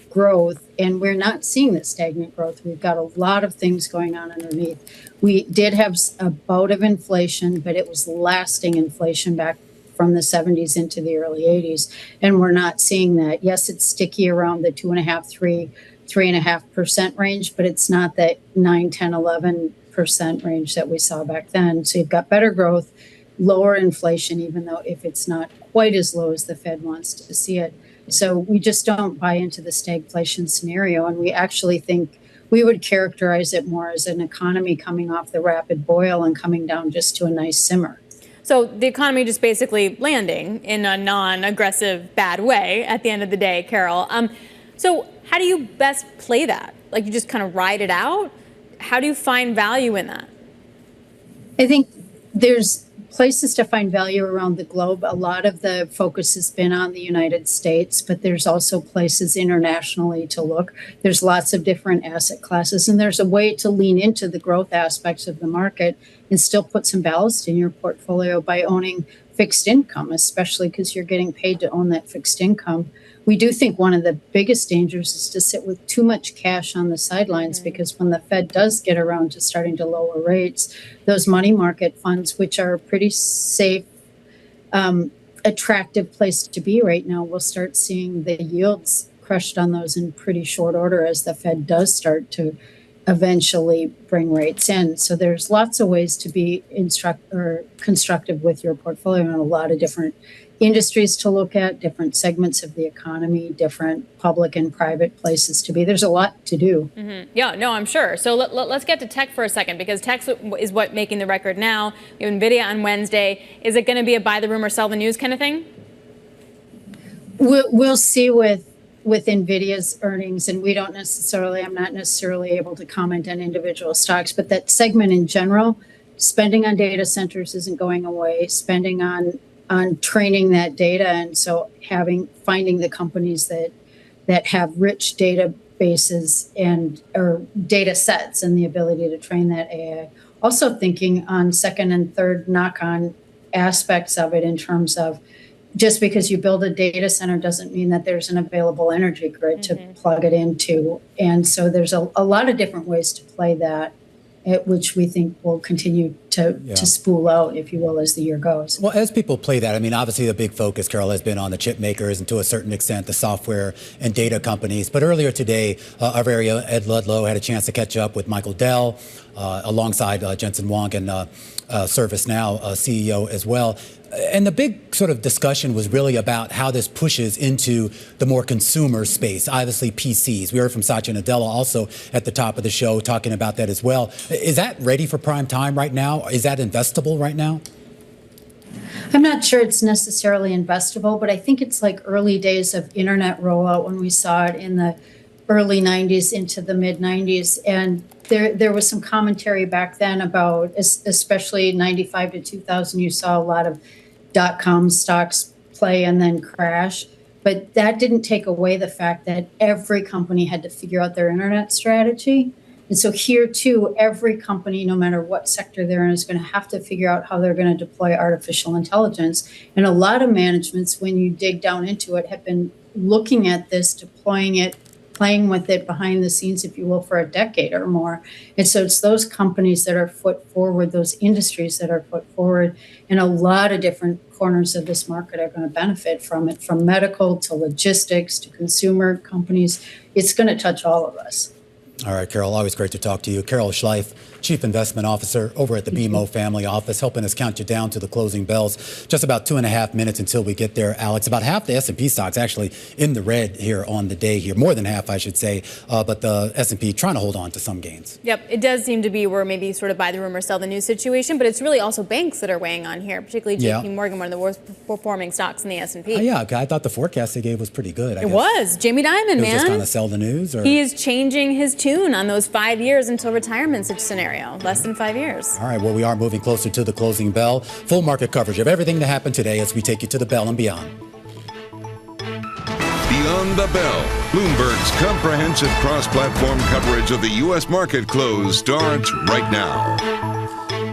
growth, and we're not seeing the stagnant growth. We've got a lot of things going on underneath. We did have a bout of inflation, but it was lasting inflation back from the 70s into the early 80s, and we're not seeing that. Yes, it's sticky around the 2.5%, 3.5% range, but it's not that 9, 10, 11% range that we saw back then. So you've got better growth, lower inflation, even though if it's not quite as low as the Fed wants to see it. So we just don't buy into the stagflation scenario, and we actually think we would characterize it more as an economy coming off the rapid boil and coming down just to a nice simmer. So the economy just basically landing in a non-aggressive, bad way at the end of the day, Carol. So how do you best play that? Like, you just kind of ride it out? How do you find value in that? I think there's places to find value around the globe. A lot of the focus has been on the United States, but there's also places internationally to look. There's lots of different asset classes, and there's a way to lean into the growth aspects of the market and still put some ballast in your portfolio by owning fixed income, especially because you're getting paid to own that fixed income. We do think one of the biggest dangers is to sit with too much cash on the sidelines, because when the Fed does get around to starting to lower rates, those money market funds, which are a pretty safe, attractive place to be right now, we'll start seeing the yields crushed on those in pretty short order as the Fed does start to eventually bring rates in. So there's lots of ways to be constructive with your portfolio, and a lot of different industries to look at, different segments of the economy, different public and private places to be. There's a lot to do. Mm-hmm. Yeah, no, I'm sure. So let's get to tech for a second, because tech is what making the record now. We have Nvidia on Wednesday. Is it going to be a buy the rumor, sell the news kind of thing? We'll see with Nvidia's earnings, and I'm not necessarily able to comment on individual stocks, but that segment in general, spending on data centers isn't going away, spending on training that data, and so finding the companies that have rich databases or data sets and the ability to train that AI. Also thinking on second and third knock-on aspects of it, in terms of just because you build a data center doesn't mean that there's an available energy grid to plug it into. And so there's a lot of different ways to play that, which we think will continue to spool out, if you will, as the year goes. Well, as people play that, I mean, obviously the big focus, Carol, has been on the chip makers and to a certain extent the software and data companies. But earlier today, our very Ed Ludlow had a chance to catch up with Michael Dell alongside Jensen Huang and ServiceNow CEO as well. And the big sort of discussion was really about how this pushes into the more consumer space, obviously PCs. We heard from Satya Nadella also at the top of the show talking about that as well. Is that ready for prime time right now? Is that investable right now? I'm not sure it's necessarily investable, but I think it's like early days of internet rollout when we saw it in the early 90s into the mid 90s. And there was some commentary back then about, especially 95 to 2000, you saw a lot of .com stocks play and then crash. But that didn't take away the fact that every company had to figure out their internet strategy. And so here too, every company, no matter what sector they're in, is going to have to figure out how they're going to deploy artificial intelligence. And a lot of managements, when you dig down into it, have been looking at this, deploying it, playing with it behind the scenes, if you will, for a decade or more. And so it's those companies that are foot forward, those industries that are foot forward, and a lot of different corners of this market are going to benefit from it, from medical to logistics to consumer companies. It's going to touch all of us. All right, Carol, always great to talk to you. Carol Schleif, Chief Investment Officer over at the BMO Family Office, helping us count you down to the closing bells. Just about 2.5 minutes until we get there, Alex. About half the S&P stocks actually in the red here on the day here. More than half, I should say. But the S&P trying to hold on to some gains. Yep, it does seem to be where maybe sort of buy the rumor, sell the news situation. But it's really also banks that are weighing on here, particularly JP Morgan, one of the worst performing stocks in the S&P. Yeah, I thought the forecast they gave was pretty good. It was. Jamie Dimon, man. Just kind of sell the news? Or? He is changing his tune on those 5 years until retirement scenario. Less than 5 years. All right, well, we are moving closer to the closing bell. Full market coverage of everything that happened today as we take you to the bell and beyond. Beyond the Bell, Bloomberg's comprehensive cross-platform coverage of the U.S. market close starts right now.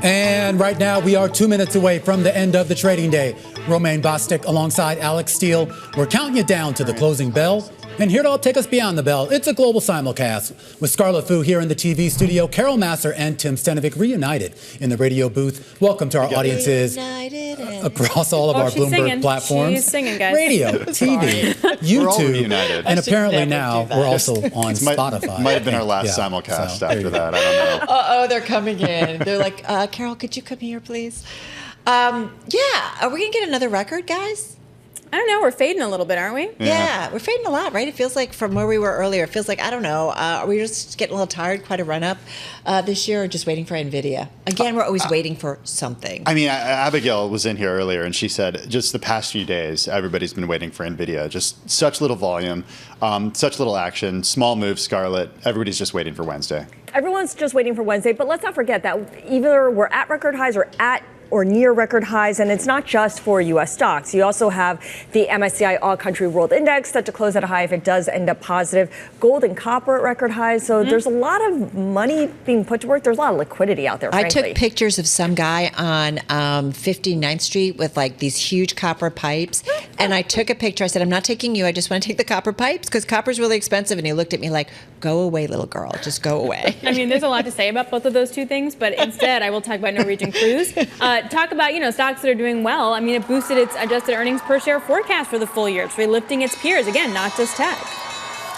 And right now, we are 2 minutes away from the end of the trading day. Romaine Bostick alongside Alex Steele. We're counting you down to the closing bell. And here to take us beyond the bell, it's a global simulcast with Scarlett Fu here in the TV studio, Carol Masser and Tim Stenovic reunited in the radio booth. Welcome to our audiences across all of our Bloomberg platforms. She's singing, guys. Radio, TV, YouTube, and apparently now we're also on Spotify. Might have been our last simulcast after that. I don't know. Oh, they're coming in. They're like, Carol, could you come here, please? Are we going to get another record, guys? I don't know. We're fading a little bit, aren't we? Yeah, we're fading a lot, right? It feels like from where we were earlier, it feels like, I don't know, are we just getting a little tired, quite a run up this year, or just waiting for Nvidia? Again, we're always waiting for something. I mean, Abigail was in here earlier, and she said just the past few days, everybody's been waiting for Nvidia. Just such little volume, such little action, small moves, Scarlett. Everybody's just waiting for Wednesday. Everyone's just waiting for Wednesday, but let's not forget that either we're at record highs or near record highs, and it's not just for U.S. stocks. You also have the MSCI All Country World Index set to close at a high if it does end up positive. Gold and copper at record highs. So there's a lot of money being put to work. There's a lot of liquidity out there, frankly. I took pictures of some guy on 59th Street with like these huge copper pipes, and I took a picture. I said, I'm not taking you. I just want to take the copper pipes because copper's really expensive. And he looked at me like, go away, little girl. Just go away. I mean, there's a lot to say about both of those two things, but instead I will talk about Norwegian Cruise. Talk about, stocks that are doing well. I mean, it boosted its adjusted earnings per share forecast for the full year. It's really lifting its peers. Again, not just tech.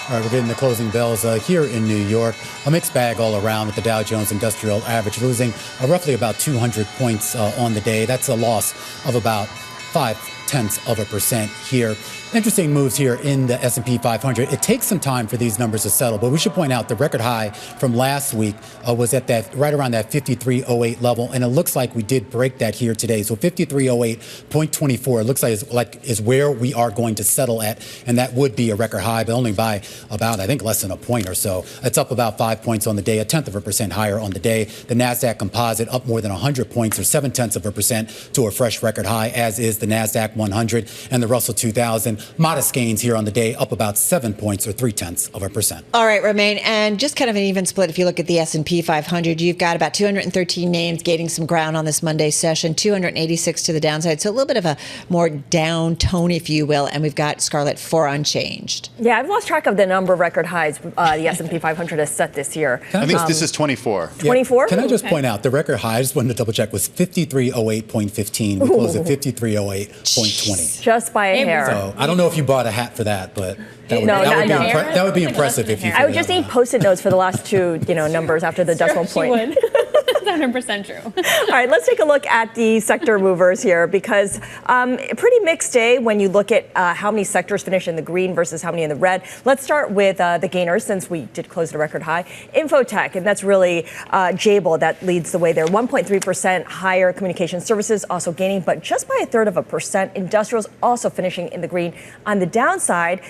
All right, we're getting the closing bells here in New York. A mixed bag all around with the Dow Jones Industrial Average losing roughly about 200 points on the day. That's a loss of about 0.5% here. Interesting moves here in the S&P 500. It takes some time for these numbers to settle, but we should point out the record high from last week was at that right around that 53.08 level, and it looks like we did break that here today. So 53.08.24 it looks like is where we are going to settle at, and that would be a record high, but only by about, I think, less than a point or so. It's up about 5 points on the day, 0.1% higher on the day. The NASDAQ Composite up more than 100 points, or 0.7% to a fresh record high, as is the NASDAQ 100 and the Russell 2000. Modest gains here on the day, up about 7 points or 0.3%. All right, Romaine, and just kind of an even split. If you look at the S&P 500, you've got about 213 names gaining some ground on this Monday session, 286 to the downside. So a little bit of a more down tone, if you will. And we've got Scarlett 4 unchanged. Yeah, I've lost track of the number of record highs the S&P 500 has set this year. I think this is 24. 24? Can I just point out the record high? I just wanted to double check was 53.08.15. We closed at 53.08.20. Just by a hair. So I don't know if you bought a hat for that, but that would be impressive if you. I would just need Post-it notes for the last two, numbers after the decimal point. That's 100% true. All right, let's take a look at the sector movers here, because a pretty mixed day when you look at how many sectors finish in the green versus how many in the red. Let's start with the gainers, since we did close at a record high. Infotech, and that's really Jabil that leads the way there. 1.3% higher. Communication services also gaining, but just by 1/3%. Industrials also finishing in the green. On the downside,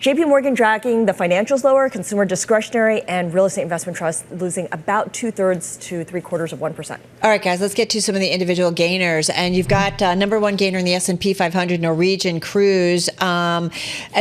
JP Morgan dragging the financials lower, consumer discretionary, and real estate investment trust losing about 2/3 to 3/4%. All right, guys, let's get to some of the individual gainers. And you've got number one gainer in the S&P 500, Norwegian Cruise, and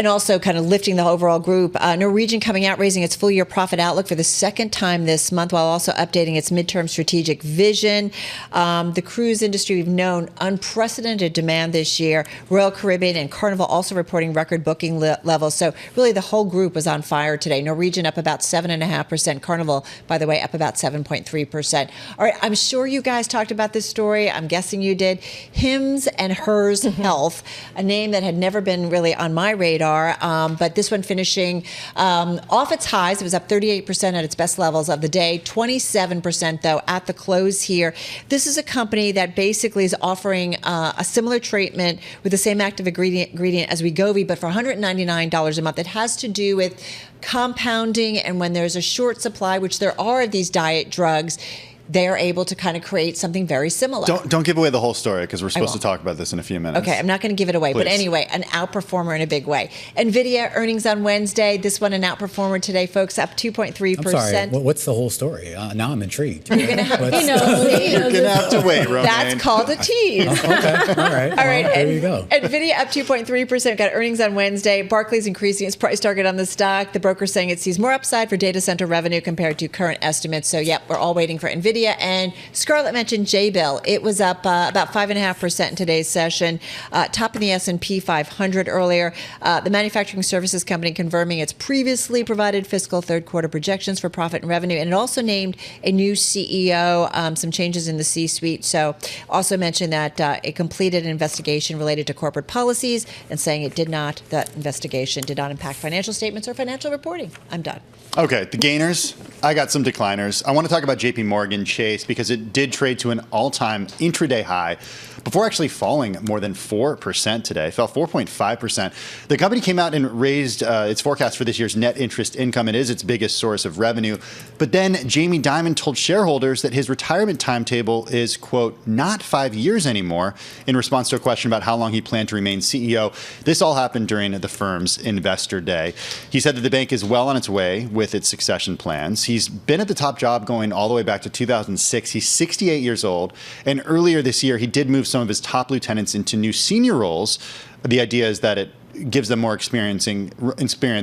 also kind of lifting the overall group. Norwegian coming out, raising its full-year profit outlook for the second time this month, while also updating its midterm strategic vision. The cruise industry, we've known unprecedented demand this year. Royal Caribbean and Carnival also reporting record booking levels. So really the whole group was on fire today. Norwegian up about 7.5%. Carnival, by the way, up about 7.3%. All right, I'm sure you guys talked about this story. I'm guessing you did. Hims and Hers Health, a name that had never been really on my radar, but this one finishing off its highs. It was up 38% at its best levels of the day, 27% though at the close here. This is a company that basically is offering a similar treatment with the same active ingredient as Wegovy, but for $199 a month. It has to do with compounding, and when there's a short supply, which there are of these diet drugs, they're able to kind of create something very similar. Don't give away the whole story, because we're supposed to talk about this in a few minutes. Okay, I'm not going to give it away. Please. But anyway, an outperformer in a big way. Nvidia earnings on Wednesday. This one an outperformer today, folks, up 2.3%. I'm sorry, what's the whole story? Now I'm intrigued. You're going to have, You're going to have to wait, Romaine. That's called a tease. Okay, all right. All right, there you go. Nvidia up 2.3%. Got earnings on Wednesday. Barclays increasing its price target on the stock. The broker saying it sees more upside for data center revenue compared to current estimates. So, yeah, we're all waiting for Nvidia. Nvidia, and Scarlett mentioned J-Bill. It was up about 5.5% in today's session, top in the S&P 500 earlier. The manufacturing services company confirming its previously provided fiscal third quarter projections for profit and revenue, and it also named a new CEO, some changes in the C-suite. So also mentioned that it completed an investigation related to corporate policies, and saying that investigation did not impact financial statements or financial reporting. I'm done. Okay, the gainers. I got some decliners. I want to talk about JP Morgan Chase because it did trade to an all-time intraday high before actually falling more than 4% today. It fell 4.5%. The company came out and raised its forecast for this year's net interest income. It is its biggest source of revenue. But then Jamie Dimon told shareholders that his retirement timetable is, quote, not 5 years anymore, in response to a question about how long he planned to remain CEO. This all happened during the firm's investor day. He said that the bank is well on its way with its succession plans. He's been at the top job going all the way back to 2006. He's 68 years old. And earlier this year, he did move some of his top lieutenants into new senior roles. The idea is that it gives them more experience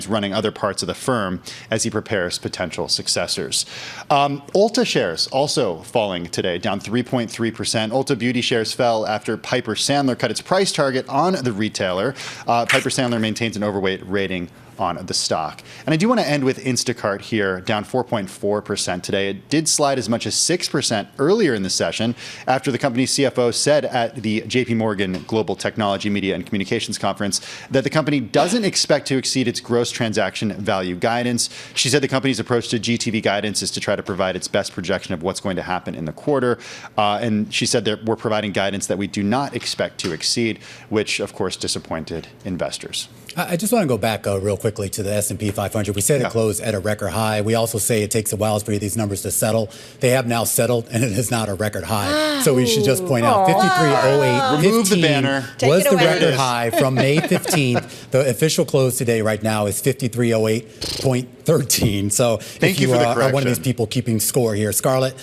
running other parts of the firm as he prepares potential successors. Ulta shares also falling today, down 3.3%. Ulta Beauty shares fell after Piper Sandler cut its price target on the retailer. Piper Sandler maintains an overweight rating on the stock. And I do want to end with Instacart here, down 4.4% today. It did slide as much as 6% earlier in the session after the company's CFO said at the JP Morgan Global Technology, Media and Communications Conference that the company doesn't expect to exceed its gross transaction value guidance. She said the company's approach to GTV guidance is to try to provide its best projection of what's going to happen in the quarter. And she said that we're providing guidance that we do not expect to exceed, which of course disappointed investors. I just want to go back real quickly to the S&P 500. We said it closed at a record high. We also say it takes a while for these numbers to settle. They have now settled, and it is not a record high. So we should just point out 53.08. Remove the banner. Was the record high from May 15th. The official close today right now is 53.08.13. So if you are one of these people keeping score here, Scarlett,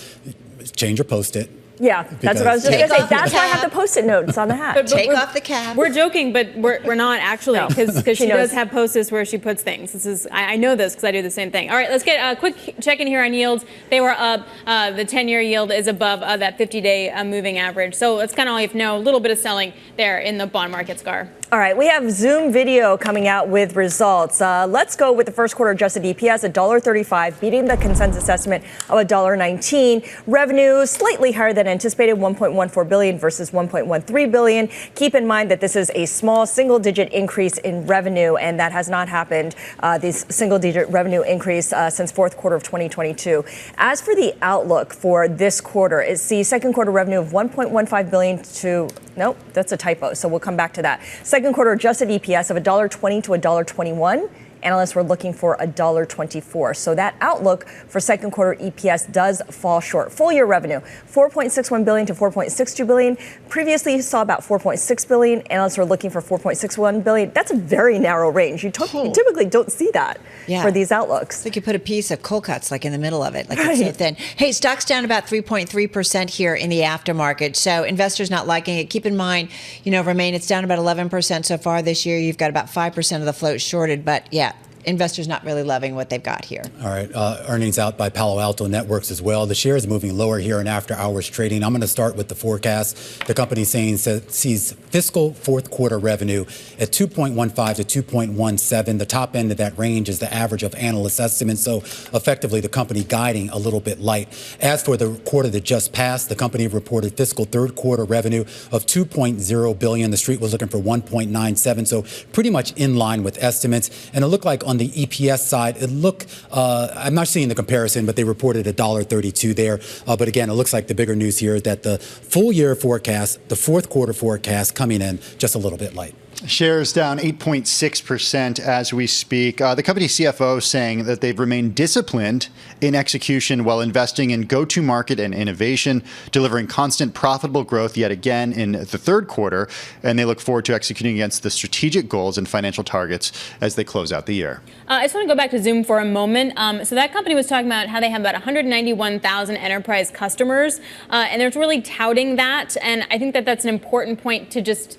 change your Post-it. Yeah, that's what I was just going to say. That's why I have the Post-it notes on the hat. But take off the cap. We're joking, but we're not actually, because she does have Post-its where she puts things. This is I know this because I do the same thing. All right, let's get a quick check-in here on yields. They were up. The 10-year yield is above that 50-day moving average. So let's kind of know a little bit of selling there in the bond market, Scar. All right, we have Zoom Video coming out with results. Let's go with the first quarter adjusted EPS, $1.35, beating the consensus estimate of $1.19. Revenue slightly higher than anticipated, $1.14 billion versus $1.13 billion. Keep in mind that this is a small single-digit increase in revenue, and that has not happened, this single-digit revenue increase since fourth quarter of 2022. As for the outlook for this quarter, it's the second quarter revenue of $1.15 billion to, nope, that's a typo, so we'll come back to that. Second quarter adjusted EPS of $1.20 to $1.21. Analysts were looking for $1.24. So that outlook for second quarter EPS does fall short. Full year revenue, $4.61 billion to $4.62 billion. Previously, you saw about $4.6 billion. Analysts were looking for $4.61 billion. That's a very narrow range. You typically don't see that for these outlooks. It's like you put a piece of cold cuts like in the middle of it, like it's so thin. Hey, stock's down about 3.3% here in the aftermarket. So investors not liking it. Keep in mind, Remain, it's down about 11% so far this year. You've got about 5% of the float shorted, but yeah. Investors not really loving what they've got here. All right. Earnings out by Palo Alto Networks as well. The share is moving lower here in after hours trading. I'm going to start with the forecast. The company sees fiscal fourth quarter revenue at 2.15 to 2.17. The top end of that range is the average of analyst estimates. So effectively, the company guiding a little bit light. As for the quarter that just passed, the company reported fiscal third quarter revenue of $2.0 billion. The street was looking for 1.97. So pretty much in line with estimates. And it looked like on the EPS side, I'm not seeing the comparison, but they reported $1.32 there. But again, it looks like the bigger news here is that the full year forecast, the fourth quarter forecast coming in just a little bit light. Shares down 8.6% as we speak. The company CFO saying that they've remained disciplined in execution while investing in go-to-market and innovation, delivering constant profitable growth yet again in the third quarter. And they look forward to executing against the strategic goals and financial targets as they close out the year. I just want to go back to Zoom for a moment. So that company was talking about how they have about 191,000 enterprise customers, and they're really touting that. And I think that that's an important point to just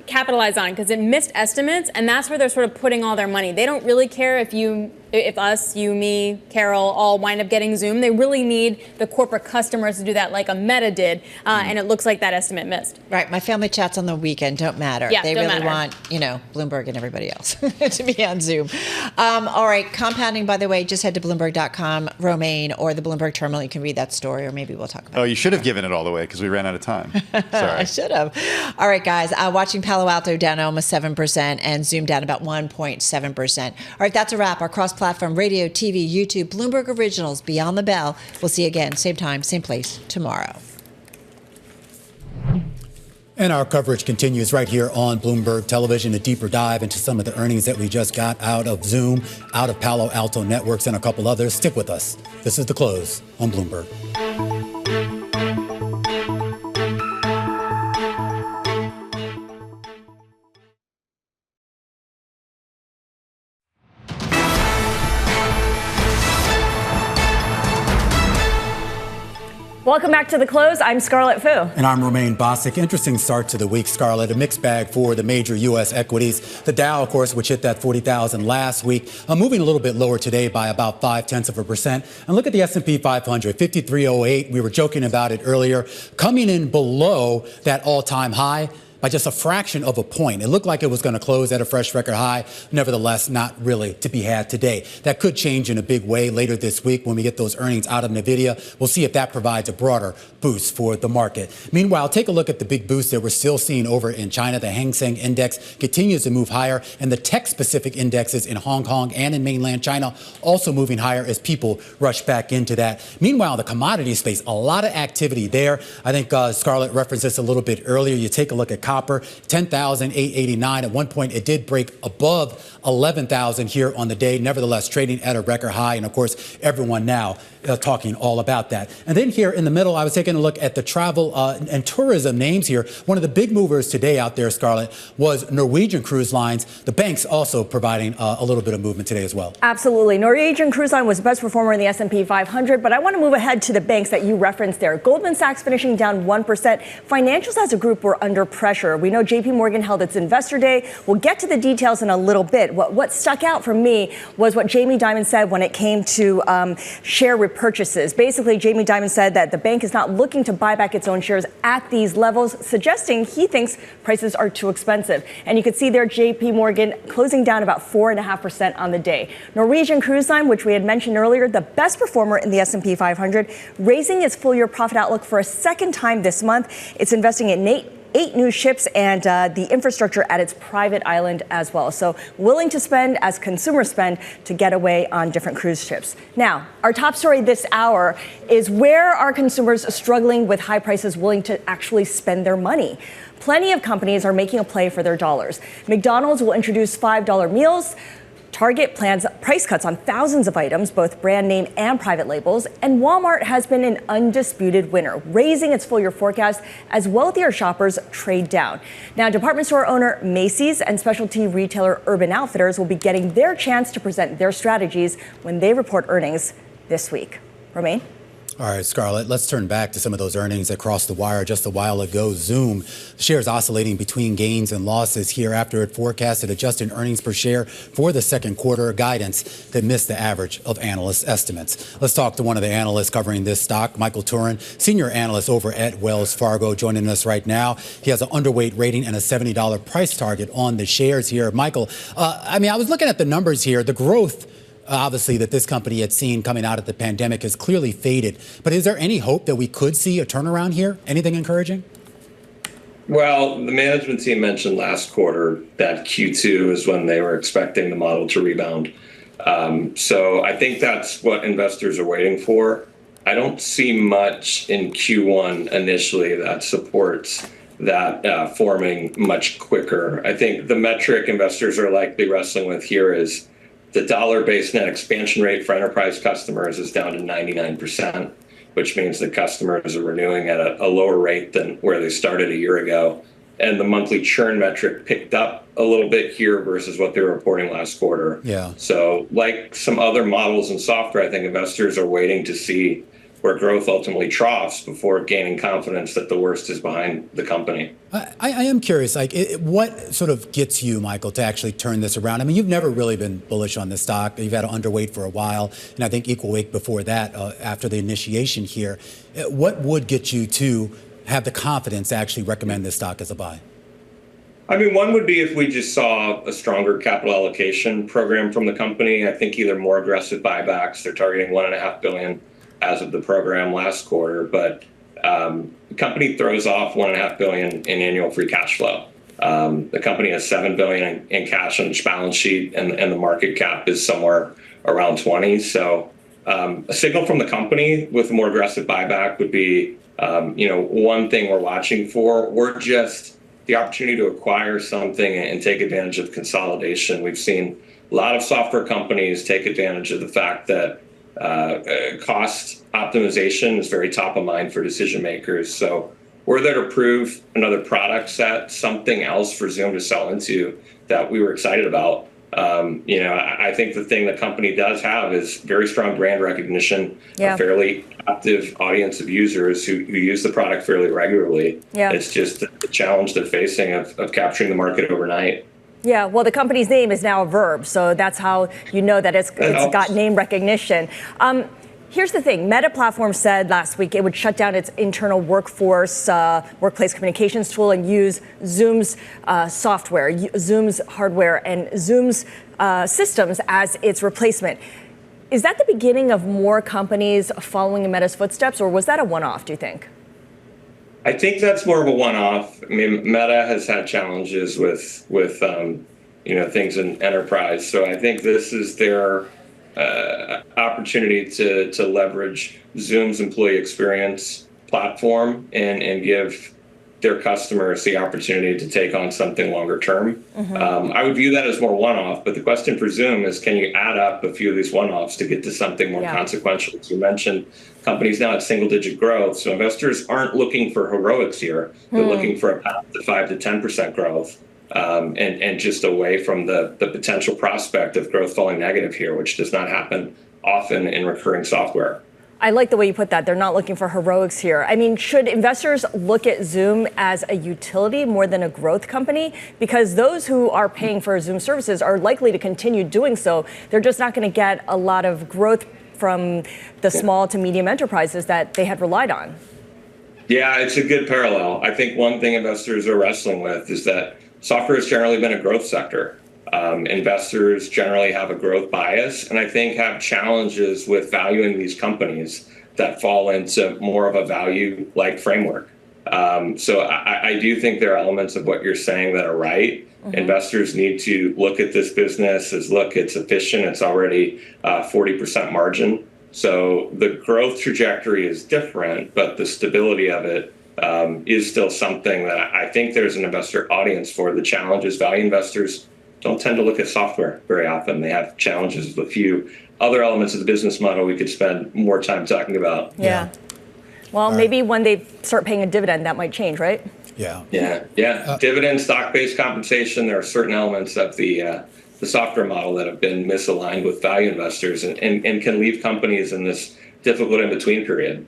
capitalize on, because it missed estimates, and that's where they're sort of putting all their money. They don't really care if you if us, you, me, Carol, all wind up getting Zoom, they really need the corporate customers to do that like a Meta did. And it looks like that estimate missed. Right. My family chats on the weekend don't matter. Yeah, they don't really matter. want, Bloomberg and everybody else to be on Zoom. All right. Compounding, by the way, just head to Bloomberg.com, Romaine, or the Bloomberg Terminal. You can read that story, or maybe we'll talk about it. Oh, you should have given it all the way because we ran out of time. Sorry. I should have. All right, guys. Watching Palo Alto down almost 7% and Zoom down about 1.7%. All right, that's a wrap. Our cross-platform radio, TV, YouTube, Bloomberg Originals, Beyond the Bell. We'll see you again, same time, same place, tomorrow. And our coverage continues right here on Bloomberg Television, a deeper dive into some of the earnings that we just got out of Zoom, out of Palo Alto Networks, and a couple others. Stick with us. This is The Close on Bloomberg. Welcome back to The Close. I'm Scarlett Fu. And I'm Romaine Bosick. Interesting start to the week, Scarlett. A mixed bag for the major U.S. equities. The Dow, of course, which hit that 40,000 last week, moving a little bit lower today by about 0.5%. And look at the S&P 500, 5308. We were joking about it earlier, coming in below that all-time high by just a fraction of a point. It looked like it was going to close at a fresh record high. Nevertheless, not really to be had today. That could change in a big way later this week when we get those earnings out of Nvidia. We'll see if that provides a broader boost for the market. Meanwhile, take a look at the big boost that we're still seeing over in China. The Hang Seng Index continues to move higher, and the tech-specific indexes in Hong Kong and in mainland China also moving higher as people rush back into that. Meanwhile, the commodity space, a lot of activity there. I think Scarlett referenced this a little bit earlier. You take a look at copper, 10,889. At one point, it did break above 11,000 here on the day. Nevertheless, trading at a record high. And of course, everyone now talking all about that. And then here in the middle, I was taking a look at the travel and tourism names here. One of the big movers today out there, Scarlett, was Norwegian Cruise Lines. The banks also providing a little bit of movement today as well. Absolutely. Norwegian Cruise Line was the best performer in the S&P 500, but I want to move ahead to the banks that you referenced there. Goldman Sachs finishing down 1%. Financials as a group were under pressure. We know JP Morgan held its investor day. We'll get to the details in a little bit. What stuck out for me was what Jamie Dimon said when it came to share repurchases. Basically, Jamie Dimon said that the bank is not looking to buy back its own shares at these levels, suggesting he thinks prices are too expensive. And you could see there JP Morgan closing down about 4.5% on the day. Norwegian Cruise Line, which we had mentioned earlier, the best performer in the S&P 500, raising its full year profit outlook for a second time this month. It's investing in eight new ships and the infrastructure at its private island as well. So willing to spend as consumers spend to get away on different cruise ships. Now, our top story this hour is where are consumers struggling with high prices willing to actually spend their money? Plenty of companies are making a play for their dollars. McDonald's will introduce $5 meals. Target plans price cuts on thousands of items, both brand name and private labels. And Walmart has been an undisputed winner, raising its full year forecast as wealthier shoppers trade down. Now, department store owner Macy's and specialty retailer Urban Outfitters will be getting their chance to present their strategies when they report earnings this week. Romaine? All right, Scarlett, let's turn back to some of those earnings that crossed the wire just a while ago. Zoom, the shares oscillating between gains and losses here after it forecasted adjusted earnings per share for the second quarter guidance that missed the average of analyst estimates. Let's talk to one of the analysts covering this stock, Michael Turrin, senior analyst over at Wells Fargo, joining us right now. He has an underweight rating and a $70 price target on the shares here. Michael, I was looking at the numbers here. The growth obviously that this company had seen coming out of the pandemic has clearly faded. But is there any hope that we could see a turnaround here? Anything encouraging? Well, the management team mentioned last quarter that Q2 is when they were expecting the model to rebound. So I think that's what investors are waiting for. I don't see much in Q1 initially that supports that forming much quicker. I think the metric investors are likely wrestling with here is the dollar-based net expansion rate for enterprise customers is down to 99%, which means that customers are renewing at a lower rate than where they started a year ago. And the monthly churn metric picked up a little bit here versus what they were reporting last quarter. Yeah. So like some other models in software, I think investors are waiting to see where growth ultimately troughs before gaining confidence that the worst is behind the company. I am curious, what sort of gets you, Michael, to actually turn this around? I mean, you've never really been bullish on this stock. You've had it underweight for a while, and I think equal weight before that, after the initiation here. What would get you to have the confidence to actually recommend this stock as a buy? I mean, one would be if we just saw a stronger capital allocation program from the company. I think either more aggressive buybacks. They're targeting $1.5 billion as of the program last quarter, but the company throws off $1.5 billion in annual free cash flow. The company has $7 billion in cash on its balance sheet, and the market cap is somewhere around 20. So a signal from the company with a more aggressive buyback would be, one thing we're watching for, or just the opportunity to acquire something and take advantage of consolidation. We've seen a lot of software companies take advantage of the fact that cost optimization is very top of mind for decision makers. So were there to prove another product set, something else for Zoom to sell into that we were excited about. I think the thing the company does have is very strong brand recognition, a fairly active audience of users who use the product fairly regularly. Yeah. It's just the challenge they're facing of capturing the market overnight. Yeah, well, the company's name is now a verb, so that's how you know that it's got name recognition. Here's the thing. Meta Platforms said last week it would shut down its internal workforce workplace communications tool and use Zoom's software, Zoom's hardware, and Zoom's systems as its replacement. Is that the beginning of more companies following in Meta's footsteps, or was that a one-off, do you think? I think that's more of a one-off. I mean, Meta has had challenges with things in enterprise. So I think this is their opportunity to leverage Zoom's employee experience platform and give their customers the opportunity to take on something longer term. Mm-hmm. I would view that as more one-off, but the question for Zoom is, can you add up a few of these one-offs to get to something more consequential? As you mentioned, companies now at single-digit growth, so investors aren't looking for heroics here. They're looking for a path to 5 to 10% growth, and just away from the potential prospect of growth falling negative here, which does not happen often in recurring software. I like the way you put that. They're not looking for heroics here. I mean, should investors look at Zoom as a utility more than a growth company? Because those who are paying for Zoom services are likely to continue doing so. They're just not going to get a lot of growth from the small to medium enterprises that they had relied on. Yeah, it's a good parallel. I think one thing investors are wrestling with is that software has generally been a growth sector. Investors generally have a growth bias, and I think have challenges with valuing these companies that fall into more of a value-like framework. So I do think there are elements of what you're saying that are right. Mm-hmm. Investors need to look at this business as, look, it's efficient. It's already 40% margin. So the growth trajectory is different, but the stability of it is still something that I think there's an investor audience for. The challenge is value investors don't tend to look at software very often. They have challenges with a few other elements of the business model we could spend more time talking about. Yeah. Well, maybe when they start paying a dividend, that might change, right? Yeah. Dividend, stock-based compensation, there are certain elements of the software model that have been misaligned with value investors and can leave companies in this difficult in-between period.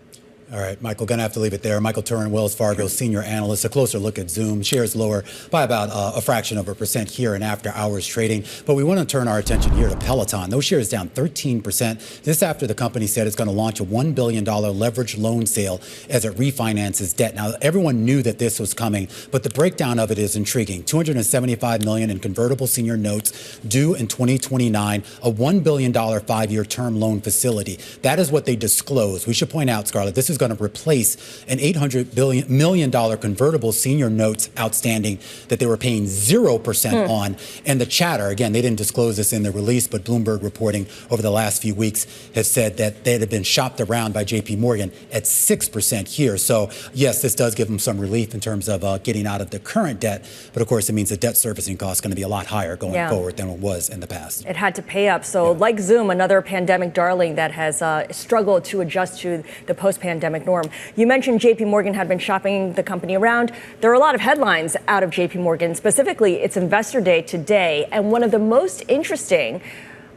All right, Michael, going to have to leave it there. Michael Turrin, Wells Fargo senior analyst. A closer look at Zoom. Shares lower by about a fraction of a percent here and after hours trading. But we want to turn our attention here to Peloton. Those shares down 13%. This after the company said it's going to launch a $1 billion leveraged loan sale as it refinances debt. Now, everyone knew that this was coming, but the breakdown of it is intriguing. $275 million in convertible senior notes due in 2029, a $1 billion 5-year term loan facility. That is what they disclosed. We should point out, Scarlett, this is going to replace an $800 million convertible senior notes outstanding that they were paying 0% on. And the chatter, again, they didn't disclose this in the release, but Bloomberg reporting over the last few weeks has said that they had been shopped around by JP Morgan at 6% here. So yes, this does give them some relief in terms of getting out of the current debt. But of course, it means the debt servicing cost is going to be a lot higher going forward than it was in the past. It had to pay up. So like Zoom, another pandemic darling that has struggled to adjust to the post-pandemic norm. You mentioned JP Morgan had been shopping the company around. There are a lot of headlines out of JP Morgan, specifically its investor day today. And one of the most interesting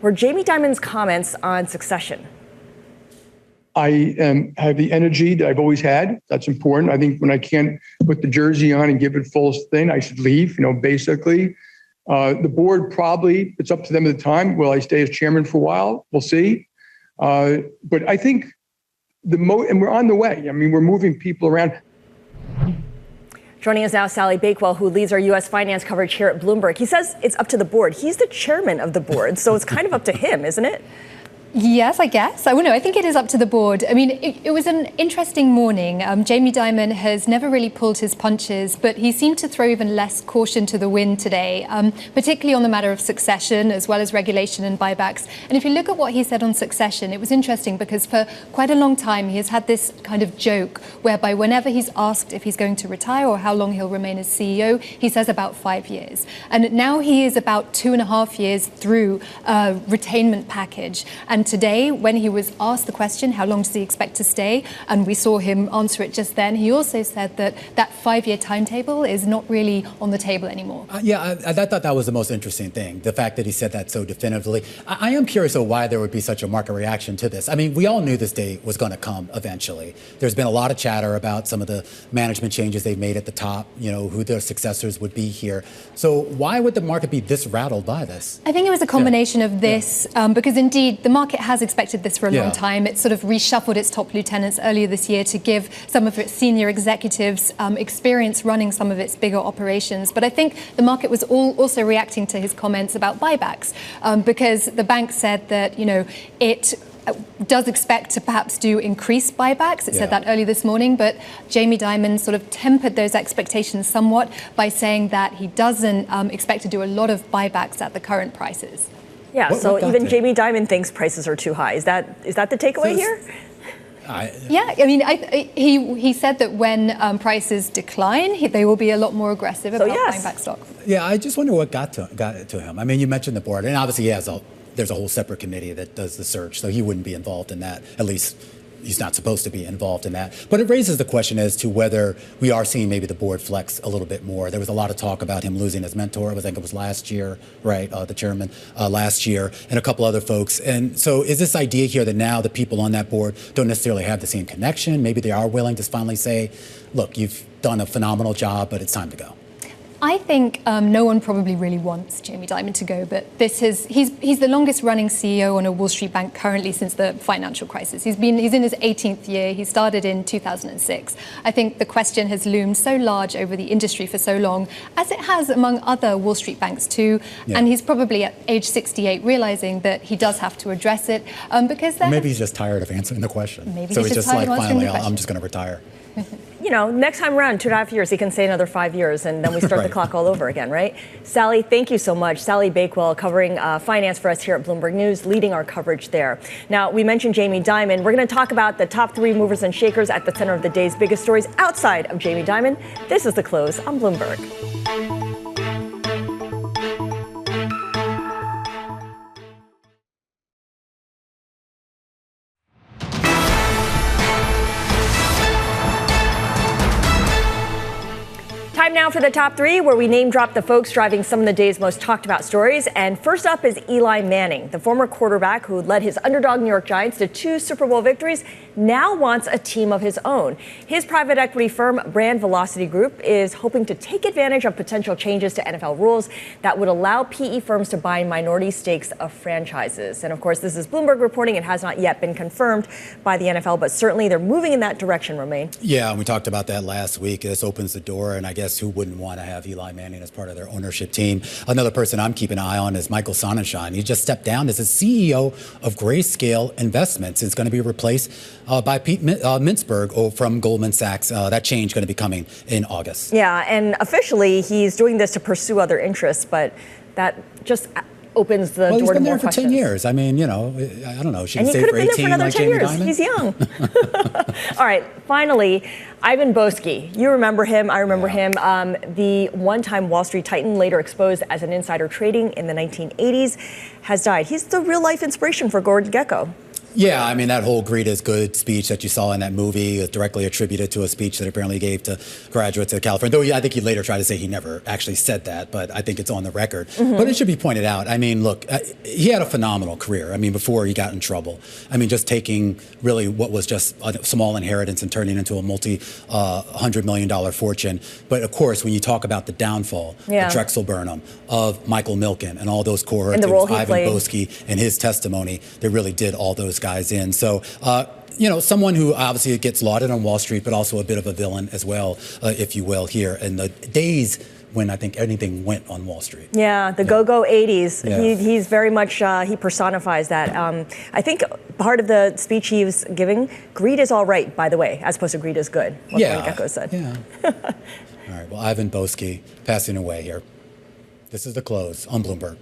were Jamie Dimon's comments on succession. I have the energy that I've always had. That's important. I think when I can't put the jersey on and give it full thing, I should leave, basically. The board probably, it's up to them at the time. Will I stay as chairman for a while? We'll see. But I think and we're on the way. I mean, we're moving people around. Joining us now, Sally Bakewell, who leads our U.S. finance coverage here at Bloomberg. He says it's up to the board. He's the chairman of the board, so it's kind of up to him, isn't it? Yes, I guess. I don't know. I think it is up to the board. I mean, it was an interesting morning. Jamie Dimon has never really pulled his punches, but he seemed to throw even less caution to the wind today, particularly on the matter of succession as well as regulation and buybacks. And if you look at what he said on succession, it was interesting because for quite a long time he has had this kind of joke whereby whenever he's asked if he's going to retire or how long he'll remain as CEO, he says about 5 years. And now he is about 2.5 years through a retainment package. And today, when he was asked the question, how long does he expect to stay? And we saw him answer it just then. He also said that 5-year timetable is not really on the table anymore. I thought that was the most interesting thing, the fact that he said that so definitively. I am curious of why there would be such a market reaction to this. I mean, we all knew this day was going to come eventually. There's been a lot of chatter about some of the management changes they've made at the top, who their successors would be here. So why would the market be this rattled by this? I think it was a combination of this, because indeed the market has expected this for a long time. It sort of reshuffled its top lieutenants earlier this year to give some of its senior executives experience running some of its bigger operations. But I think the market was also reacting to his comments about buybacks, because the bank said that, it does expect to perhaps do increased buybacks. It said that earlier this morning, but Jamie Dimon sort of tempered those expectations somewhat by saying that he doesn't expect to do a lot of buybacks at the current prices. Yeah, so even Jamie Dimon thinks prices are too high. Is that the takeaway here? He said that when prices decline, they will be a lot more aggressive about buying back stock. Yeah, I just wonder what got to him. I mean, you mentioned the board, and obviously there's a whole separate committee that does the search, so he wouldn't be involved in that. At least he's not supposed to be involved in that. But it raises the question as to whether we are seeing maybe the board flex a little bit more. There was a lot of talk about him losing his mentor. I think it was last year, right? The chairman last year, and a couple other folks. And so is this idea here that now the people on that board don't necessarily have the same connection? Maybe they are willing to finally say, look, you've done a phenomenal job, but it's time to go. I think no one probably really wants Jamie Dimon to go, but he's the longest running CEO on a Wall Street bank currently since the financial crisis. He's in his 18th year. He started in 2006. I think the question has loomed so large over the industry for so long, as it has among other Wall Street banks too. Yeah. And he's probably at age 68 realizing that he does have to address it because maybe he's just tired of answering the question. Maybe so he's just tired like, of answering finally, the question. I'm just going to retire. Next time around, 2.5 years, he can say another 5 years, and then we start the clock all over again, right? Sally, thank you so much. Sally Bakewell covering finance for us here at Bloomberg News, leading our coverage there. Now, we mentioned Jamie Dimon. We're going to talk about the top 3 movers and shakers at the center of the day's biggest stories outside of Jamie Dimon. This is The Close on Bloomberg. Time now for the top 3, where we name drop the folks driving some of the day's most talked about stories. And first up is Eli Manning, the former quarterback who led his underdog New York Giants to 2 Super Bowl victories, now wants a team of his own. His private equity firm, Brand Velocity Group, is hoping to take advantage of potential changes to NFL rules that would allow PE firms to buy minority stakes of franchises. And of course, this is Bloomberg reporting. It has not yet been confirmed by the NFL, but certainly they're moving in that direction, Romain. Yeah, and we talked about that last week. This opens the door, and I guess who wouldn't want to have Eli Manning as part of their ownership team? Another person I'm keeping an eye on is Michael Sonnenschein. He just stepped down as the CEO of Grayscale Investments. It's going to be replaced by Pete Mintzberg from Goldman Sachs. That change going to be coming in August. Yeah, and officially he's doing this to pursue other interests, but that just opens the door to more questions. He's been there for 10 years. I mean, I don't know. Should he stay for 18 like Jamie Dimon? He's young. All right, finally, Ivan Boesky. You remember him. I remember him. The one-time Wall Street titan, later exposed as an insider trading in the 1980s, has died. He's the real-life inspiration for Gordon Gekko. Yeah, I mean, that whole greed is good speech that you saw in that movie is directly attributed to a speech that apparently gave to graduates of California. Though I think he later tried to say he never actually said that, but I think it's on the record. Mm-hmm. But it should be pointed out, I mean, look, he had a phenomenal career. I mean, before he got in trouble. I mean, just taking really what was just a small inheritance and turning it into a $100 million fortune. But of course, when you talk about the downfall of Drexel Burnham, of Michael Milken, and all those cohorts, and the role Ivan played. Boesky and his testimony, they really did all those guys in. So, someone who obviously gets lauded on Wall Street, but also a bit of a villain as well, if you will, here in the days when I think anything went on Wall Street. Yeah, the go-go 80s. Yeah. He's very much, he personifies that. I think part of the speech he was giving, greed is all right, by the way, as opposed to greed is good, what Gecko said. Yeah. All right, well, Ivan Boesky passing away here. This is the close on Bloomberg.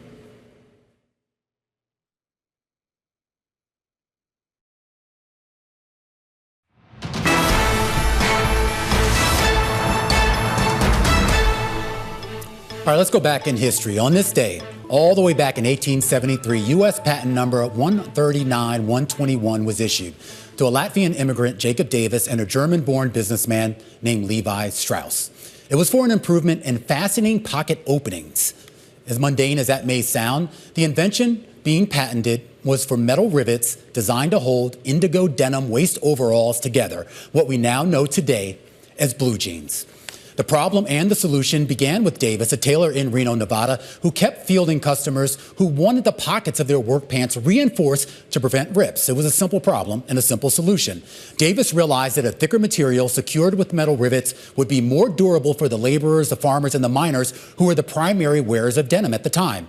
All right, let's go back in history. On this day, all the way back in 1873, U.S. patent number 139-121 was issued to a Latvian immigrant, Jacob Davis, and a German-born businessman named Levi Strauss. It was for an improvement in fastening pocket openings. As mundane as that may sound, the invention being patented was for metal rivets designed to hold indigo denim waist overalls together, what we now know today as blue jeans. The problem and the solution began with Davis, a tailor in Reno, Nevada, who kept fielding customers who wanted the pockets of their work pants reinforced to prevent rips. It was a simple problem and a simple solution. Davis realized that a thicker material secured with metal rivets would be more durable for the laborers, the farmers, and the miners who were the primary wearers of denim at the time.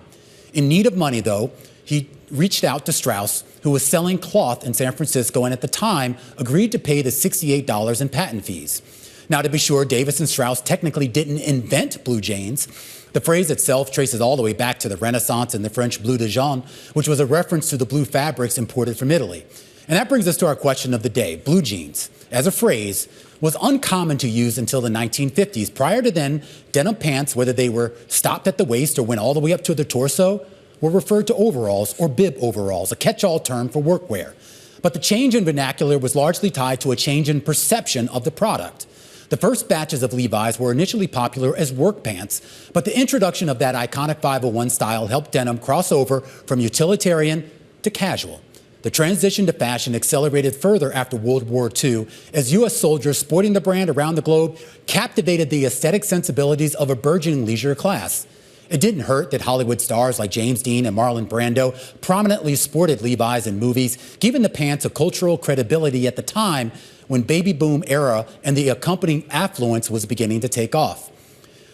In need of money, though, he reached out to Strauss, who was selling cloth in San Francisco and at the time agreed to pay the $68 in patent fees. Now, to be sure, Davis and Strauss technically didn't invent blue jeans. The phrase itself traces all the way back to the Renaissance and the French bleu de jaune, which was a reference to the blue fabrics imported from Italy. And that brings us to our question of the day. Blue jeans, as a phrase, was uncommon to use until the 1950s. Prior to then, denim pants, whether they were stopped at the waist or went all the way up to the torso, were referred to overalls or bib overalls, a catch-all term for workwear. But the change in vernacular was largely tied to a change in perception of the product. The first batches of Levi's were initially popular as work pants, but the introduction of that iconic 501 style helped denim cross over from utilitarian to casual. The transition to fashion accelerated further after World War II as U.S. soldiers sporting the brand around the globe captivated the aesthetic sensibilities of a burgeoning leisure class. It didn't hurt that Hollywood stars like James Dean and Marlon Brando prominently sported Levi's in movies, giving the pants a cultural credibility at the time when baby boom era and the accompanying affluence was beginning to take off.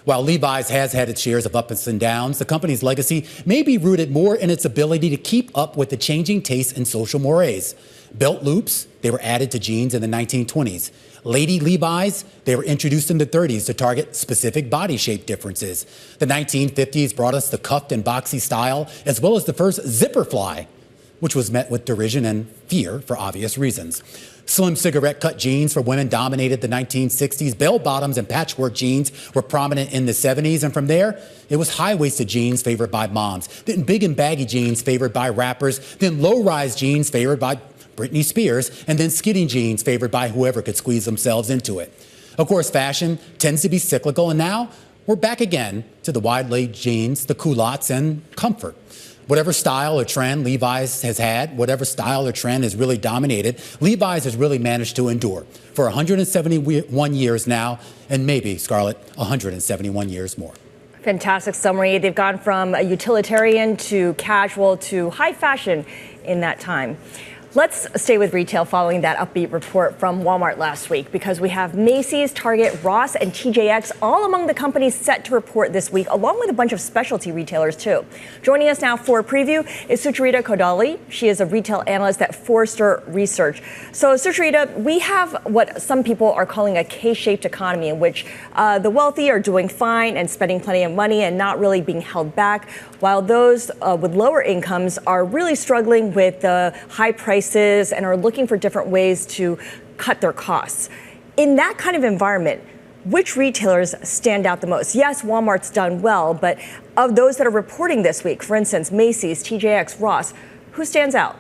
While Levi's has had its shares of ups and downs, the company's legacy may be rooted more in its ability to keep up with the changing tastes and social mores. Belt loops, they were added to jeans in the 1920s. Lady Levi's, they were introduced in the 30s to target specific body shape differences. The 1950s brought us the cuffed and boxy style, as well as the first zipper fly, which was met with derision and fear for obvious reasons. Slim cigarette-cut jeans for women dominated the 1960s. Bell-bottoms and patchwork jeans were prominent in the 70s. And from there, it was high-waisted jeans favored by moms. Then big and baggy jeans favored by rappers. Then low-rise jeans favored by Britney Spears. And then skinny jeans favored by whoever could squeeze themselves into it. Of course, fashion tends to be cyclical. And now we're back again to the wide-leg jeans, the culottes, and comfort. Whatever style or trend Levi's has had, whatever style or trend has really dominated, Levi's has really managed to endure for 171 years now, and maybe, Scarlett, 171 years more. Fantastic summary. They've gone from a utilitarian to casual to high fashion in that time. Let's stay with retail following that upbeat report from Walmart last week, because we have Macy's, Target, Ross, and TJX all among the companies set to report this week, along with a bunch of specialty retailers, too. Joining us now for a preview is Sucharita Kodali. She is a retail analyst at Forrester Research. So, Sucharita, we have what some people are calling a K-shaped economy, in which the wealthy are doing fine and spending plenty of money and not really being held back, while those with lower incomes are really struggling with the high prices and are looking for different ways to cut their costs. In that kind of environment, which retailers stand out the most? Yes, Walmart's done well, but of those that are reporting this week, for instance, Macy's, TJX, Ross, who stands out?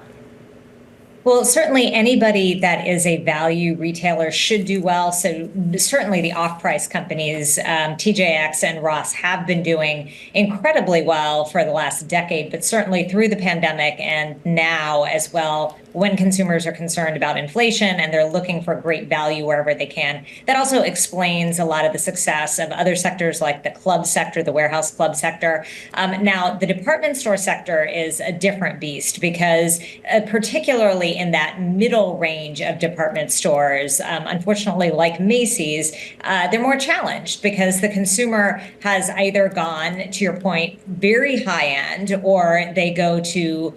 Well, certainly anybody that is a value retailer should do well. So certainly the off-price companies, TJX and Ross, have been doing incredibly well for the last decade, but certainly through the pandemic and now as well, when consumers are concerned about inflation and they're looking for great value wherever they can. That also explains a lot of the success of other sectors like the club sector, the warehouse club sector. Now, the department store sector is a different beast because particularly in that middle range of department stores, unfortunately, like Macy's, they're more challenged because the consumer has either gone, to your point, very high end, or they go to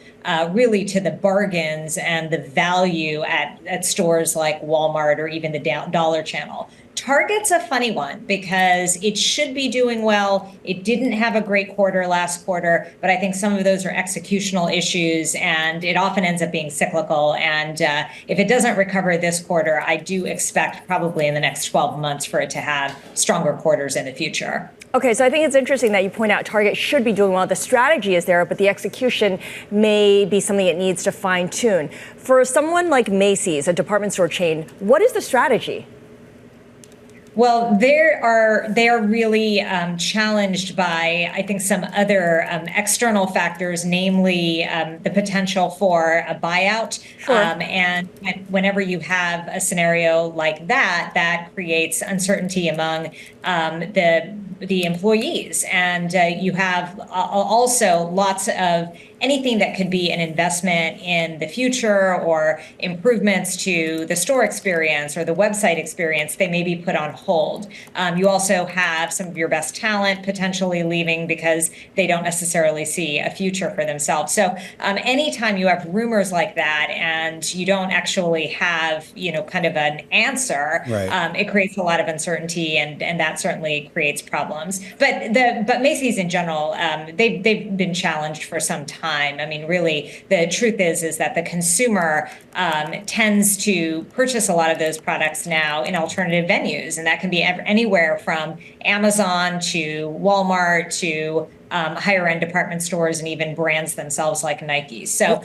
really to the bargains and the value at stores like Walmart or even the Dollar Channel. Target's a funny one because it should be doing well. It didn't have a great quarter last quarter, but I think some of those are executional issues and it often ends up being cyclical. And if it doesn't recover this quarter, I do expect probably in the next 12 months for it to have stronger quarters in the future. Okay, so I think it's interesting that you point out Target should be doing well. The strategy is there, but the execution may be something it needs to fine tune. For someone like Macy's, a department store chain, what is the strategy? Well, they are really challenged by, I think, some other external factors, namely the potential for a buyout. Sure. And whenever you have a scenario like that, that creates uncertainty among the employees. And you have also lots of anything that could be an investment in the future or improvements to the store experience or the website experience, they may be put on hold. You also have some of your best talent potentially leaving because they don't necessarily see a future for themselves. So anytime you have rumors like that and you don't actually have, kind of an answer, right. It creates a lot of uncertainty and that certainly creates problems. But Macy's in general, they've been challenged for some time. I mean, really, the truth is that the consumer tends to purchase a lot of those products now in alternative venues, and that can be anywhere from Amazon to Walmart to higher end department stores and even brands themselves like Nike. So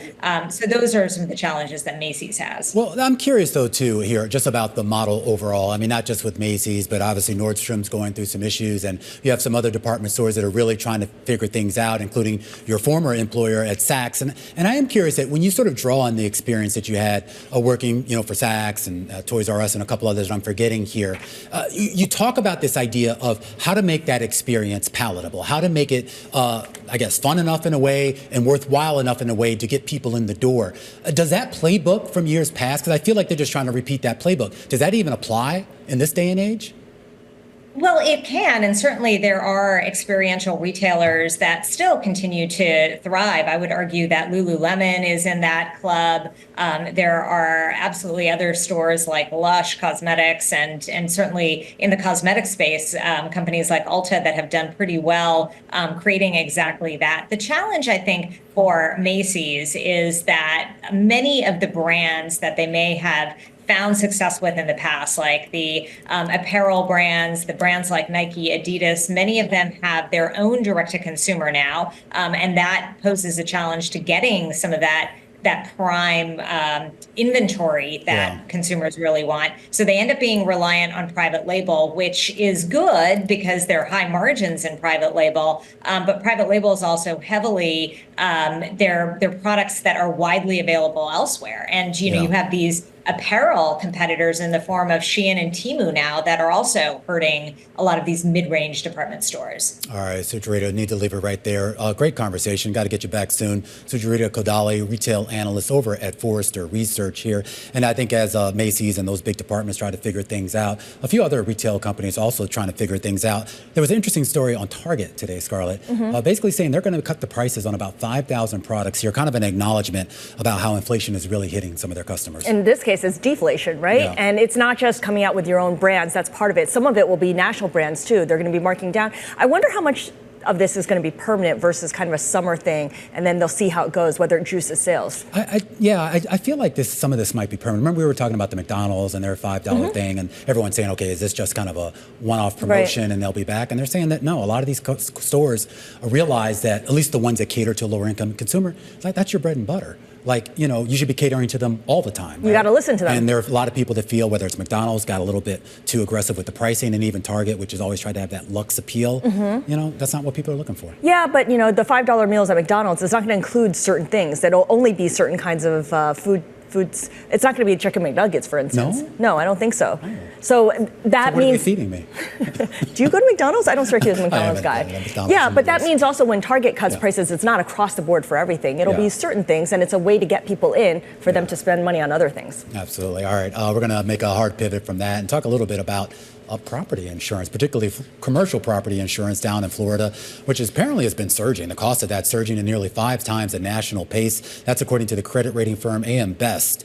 those are some of the challenges that Macy's has. Well, I'm curious, though, too, here, just about the model overall. I mean, not just with Macy's, but obviously Nordstrom's going through some issues, and you have some other department stores that are really trying to figure things out, including your former employer at Saks. And I am curious that when you sort of draw on the experience that you had working, for Saks and Toys R Us and a couple others that I'm forgetting here, you talk about this idea of how to make that experience palatable, how to make it I guess, fun enough in a way and worthwhile enough in a way to get people in the door. Does that playbook from years past, because I feel like they're just trying to repeat that playbook, does that even apply in this day and age? Well, it can, and certainly there are experiential retailers that still continue to thrive. I would argue that Lululemon is in that club. There are absolutely other stores like Lush Cosmetics, and certainly in the cosmetic space, companies like Ulta that have done pretty well creating exactly that. The challenge, I think, for Macy's is that many of the brands that they may have found success with in the past, like the apparel brands, the brands like Nike, Adidas, many of them have their own direct-to-consumer now, and that poses a challenge to getting some of that prime inventory that consumers really want. So they end up being reliant on private label, which is good because there are high margins in private label. But private label is also heavily, they're products that are widely available elsewhere. And, you have these apparel competitors in the form of Shein and Temu now that are also hurting a lot of these mid-range department stores. All right, Sucharita, need to leave it right there. Great conversation. Got to get you back soon. Sucharita Kodali, retail analyst over at Forrester Research here. And I think as Macy's and those big departments try to figure things out, a few other retail companies also trying to figure things out. There was an interesting story on Target today, Scarlett, basically saying they're going to cut the prices on about 5,000 products here, kind of an acknowledgement about how inflation is really hitting some of their customers. In this case, it's deflation, right? Yeah. And it's not just coming out with your own brands. That's part of it. Some of it will be national brands, too. They're going to be marking down. I wonder how much of this is going to be permanent versus kind of a summer thing, and then they'll see how it goes, whether it juices sales. I feel like some of this might be permanent. Remember we were talking about the McDonald's and their $5 thing, and everyone's saying, okay, is this just kind of a one-off promotion and they'll be back? And they're saying that no, a lot of these stores realize that, at least the ones that cater to a lower income consumer, it's like that's your bread and butter. like, you should be catering to them all the time. You got to listen to them. And there are a lot of people that feel, whether it's McDonald's got a little bit too aggressive with the pricing, and even Target, which has always tried to have that luxe appeal. That's not what people are looking for. Yeah, but the $5 meals at McDonald's is not going to include certain things. That'll only be certain kinds of foods. It's not going to be chicken McNuggets, for instance. No, I don't think so. So that what means. Are they feeding me? Do you go to McDonald's? I don't strike you as a McDonald's guy. Yeah, but that means also when Target cuts prices, it's not across the board for everything. It'll be certain things, and it's a way to get people in for them to spend money on other things. Absolutely. All right, we're going to make a hard pivot from that and talk a little bit about property insurance, particularly commercial property insurance down in Florida, which apparently has been surging. The cost of that surging to nearly 5 times the national pace. That's according to the credit rating firm AM Best.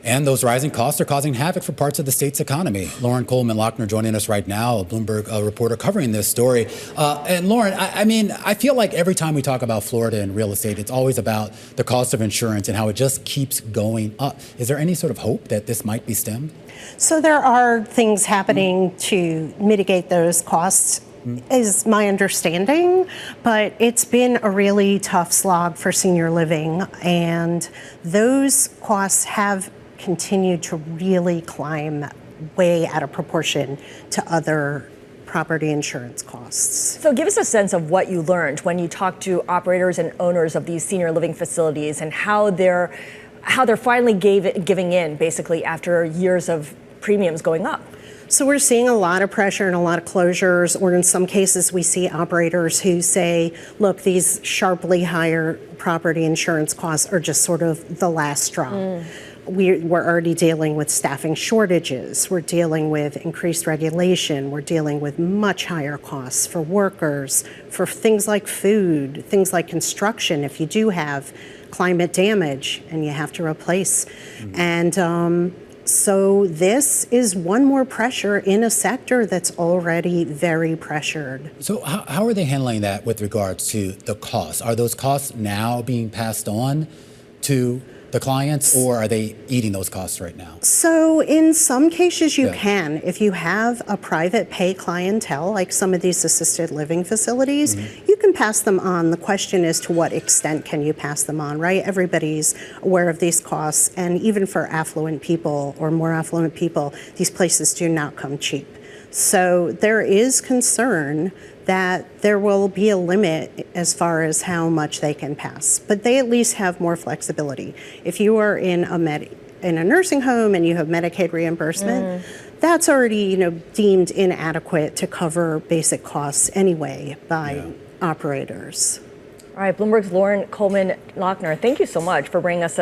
And those rising costs are causing havoc for parts of the state's economy. Lauren Coleman-Lochner joining us right now, a Bloomberg reporter covering this story. And Lauren, I feel like every time we talk about Florida and real estate, it's always about the cost of insurance and how it just keeps going up. Is there any sort of hope that this might be stemmed? So there are things happening to mitigate those costs, is my understanding, but it's been a really tough slog for senior living, and those costs have continued to really climb way out of proportion to other property insurance costs. So give us a sense of what you learned when you talked to operators and owners of these senior living facilities, and how they're finally giving in, basically, after years of premiums going up. So we're seeing a lot of pressure and a lot of closures, or in some cases we see operators who say, look, these sharply higher property insurance costs are just sort of the last straw. We're already dealing with staffing shortages. We're dealing with increased regulation. We're dealing with much higher costs for workers, for things like food, things like construction, if you do have climate damage and you have to replace. And so this is one more pressure in a sector that's already very pressured. So how are they handling that with regards to the costs? Are those costs now being passed on to the clients, or are they eating those costs right now? So in some cases you can. If you have a private pay clientele, like some of these assisted living facilities, you can pass them on. The question is, to what extent can you pass them on, right? Everybody's aware of these costs, and even for affluent people or more affluent people, these places do not come cheap. So there is concern that there will be a limit as far as how much they can pass, but they at least have more flexibility. If you are in a nursing home and you have Medicaid reimbursement, that's already deemed inadequate to cover basic costs anyway by operators. All right, Bloomberg's Lauren Coleman-Lochner, thank you so much for bringing us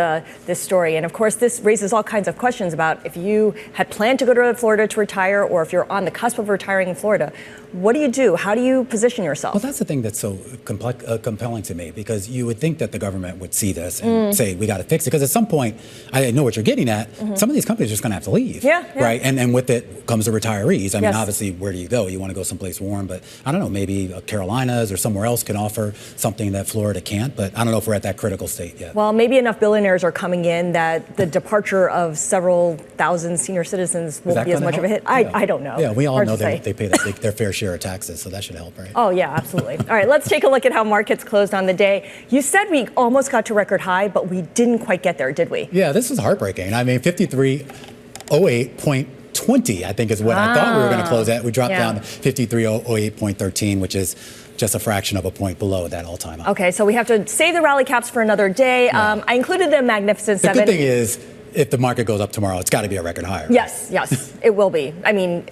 this story. And of course, this raises all kinds of questions about if you had planned to go to Florida to retire, or if you're on the cusp of retiring in Florida. What do you do? How do you position yourself? Well, that's the thing that's so compelling to me, because you would think that the government would see this and say, we got to fix it. Because at some point, I know what you're getting at, some of these companies are just going to have to leave. Right? And with it comes the retirees. I mean, obviously, where do you go? You want to go someplace warm, but I don't know, maybe Carolinas or somewhere else can offer something that Florida can't, but I don't know if we're at that critical state yet. Well, maybe enough billionaires are coming in that the departure of several thousand senior citizens won't be as much of a hit. I don't know. Yeah, we all know they pay their fair share of taxes, so that should help, right? Oh, yeah, absolutely. All right, let's take a look at how markets closed on the day. You said we almost got to record high, but we didn't quite get there, did we? Yeah, this was heartbreaking. I mean, 5308.20, I think, is what I thought we were going to close at. We dropped down to 5308.13, which is just a fraction of a point below that all-time high. Okay, so we have to save the rally caps for another day. I included the Magnificent Seven. The good thing is, if the market goes up tomorrow, it's got to be a record high. Right? Yes, it will be. I mean,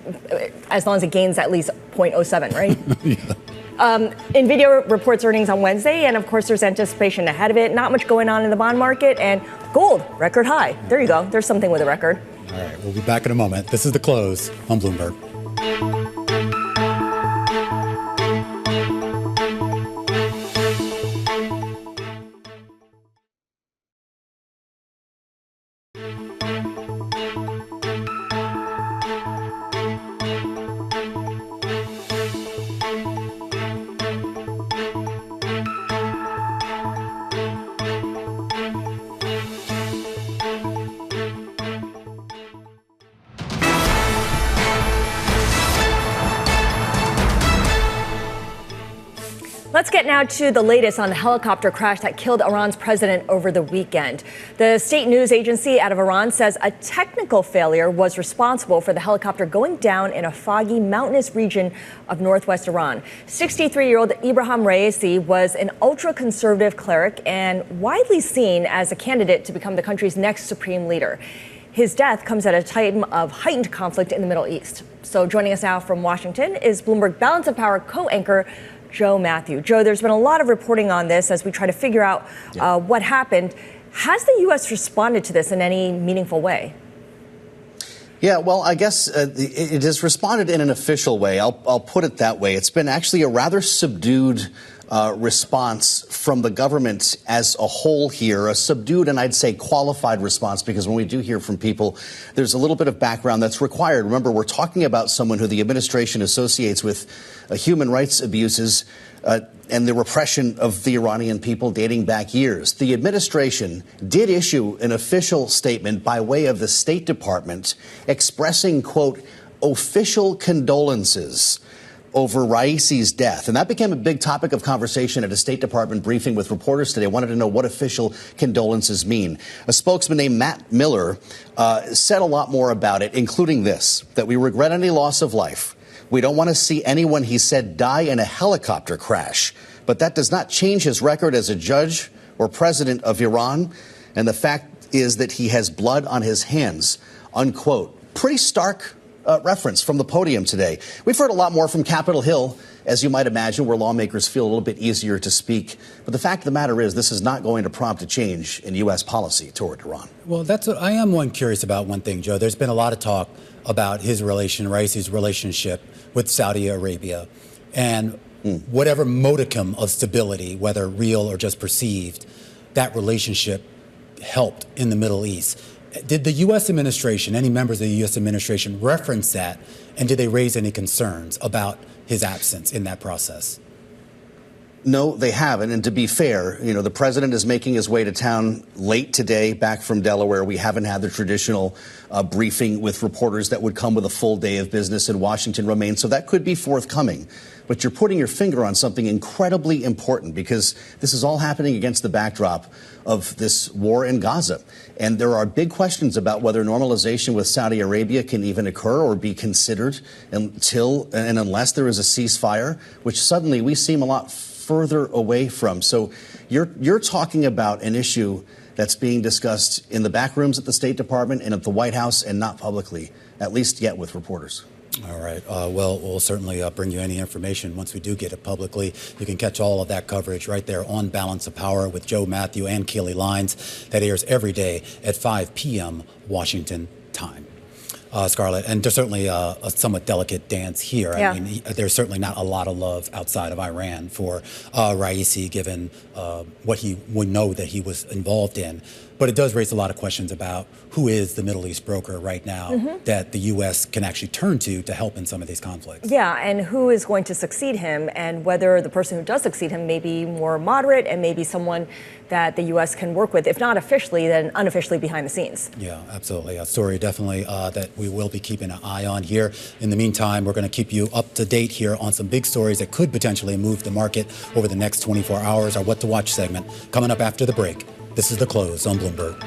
as long as it gains at least 0.07, right? Nvidia reports earnings on Wednesday, and of course there's anticipation ahead of it. Not much going on in the bond market, and gold, record high. There you go. There's something with a record. All right, we'll be back in a moment. This is The Close on Bloomberg. get now to the latest on the helicopter crash that killed Iran's president over the weekend. The state news agency out of Iran says a technical failure was responsible for the helicopter going down in a foggy, mountainous region of northwest Iran. 63-year-old Ibrahim Raisi was an ultra-conservative cleric and widely seen as a candidate to become the country's next supreme leader. His death comes at a time of heightened conflict in the Middle East. So joining us now from Washington is Bloomberg Balance of Power co-anchor Joe Mathieu. Joe, there's been a lot of reporting on this as we try to figure out what happened. Has the U.S. responded to this in any meaningful way? Yeah, well, I guess it has responded in an official way. I'll put it that way. It's been actually a rather subdued response from the government as a whole here, a subdued and I'd say qualified response, because when we do hear from people, there's a little bit of background that's required. Remember, we're talking about someone who the administration associates with human rights abuses and the repression of the Iranian people dating back years. The administration did issue an official statement by way of the State Department expressing, quote, official condolences over Raisi's death. And that became a big topic of conversation at a State Department briefing with reporters today. Wanted to know what official condolences mean. A spokesman named Matt Miller said a lot more about it, including this, that we regret any loss of life. We don't want to see anyone, he said, die in a helicopter crash. But that does not change his record as a judge or president of Iran. And the fact is that he has blood on his hands, unquote. Pretty stark reference from the podium today. We've heard a lot more from Capitol Hill, as you might imagine, where lawmakers feel a little bit easier to speak. But the fact of the matter is this is not going to prompt a change in U.S. policy toward Iran. Well, that's what I am curious about one thing, Joe. There's been a lot of talk about Raisi's relationship with Saudi Arabia and whatever modicum of stability, whether real or just perceived, that relationship helped in the Middle East. Did the U.S. administration, any members of the U.S. administration, reference that, and did they raise any concerns about his absence in that process? No, they haven't. And to be fair, you know, the president is making his way to town late today, back from Delaware. We haven't had the traditional briefing with reporters that would come with a full day of business in Washington remain. So that could be forthcoming. But you're putting your finger on something incredibly important, because this is all happening against the backdrop of this war in Gaza. And there are big questions about whether normalization with Saudi Arabia can even occur or be considered until and unless there is a ceasefire, which suddenly we seem a lot further away from. So you're talking about an issue that's being discussed in the back rooms at the State Department and at the White House, and not publicly, at least yet with reporters. All right. Well, we'll certainly bring you any information once we do get it publicly. You can catch all of that coverage right there on Balance of Power with Joe Mathieu and Keely Lines. That airs every day at 5 p.m. Washington time. Scarlett, and there's certainly a somewhat delicate dance here. Yeah. I mean, there's certainly not a lot of love outside of Iran for Raisi, given what he would know that he was involved in. But it does raise a lot of questions about who is the Middle East broker right now that the U.S. can actually turn to help in some of these conflicts. Yeah, and who is going to succeed him, and whether the person who does succeed him may be more moderate and maybe someone that the U.S. can work with, if not officially, then unofficially behind the scenes. Yeah, absolutely. A story definitely that we will be keeping an eye on here. In the meantime, we're going to keep you up to date here on some big stories that could potentially move the market over the next 24 hours. Our What to Watch segment coming up after the break. This is The Close on Bloomberg.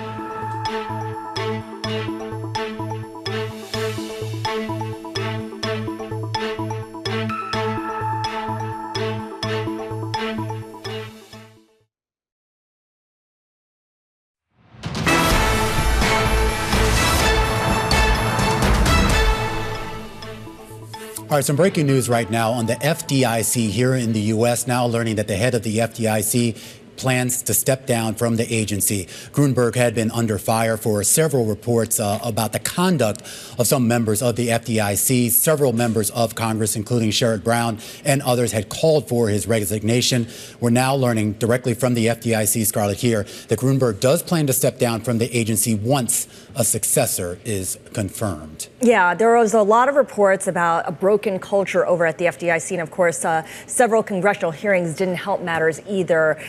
All right, some breaking news right now on the FDIC here in the U.S. Now learning that the head of the FDIC plans to step down from the agency. Grunberg had been under fire for several reports about the conduct of some members of the FDIC. Several members of Congress, including Sherrod Brown and others, had called for his resignation. We're now learning directly from the FDIC, Scarlett, here, that Grunberg does plan to step down from the agency once a successor is confirmed. Yeah, there was a lot of reports about a broken culture over at the FDIC. And of course, several congressional hearings didn't help matters either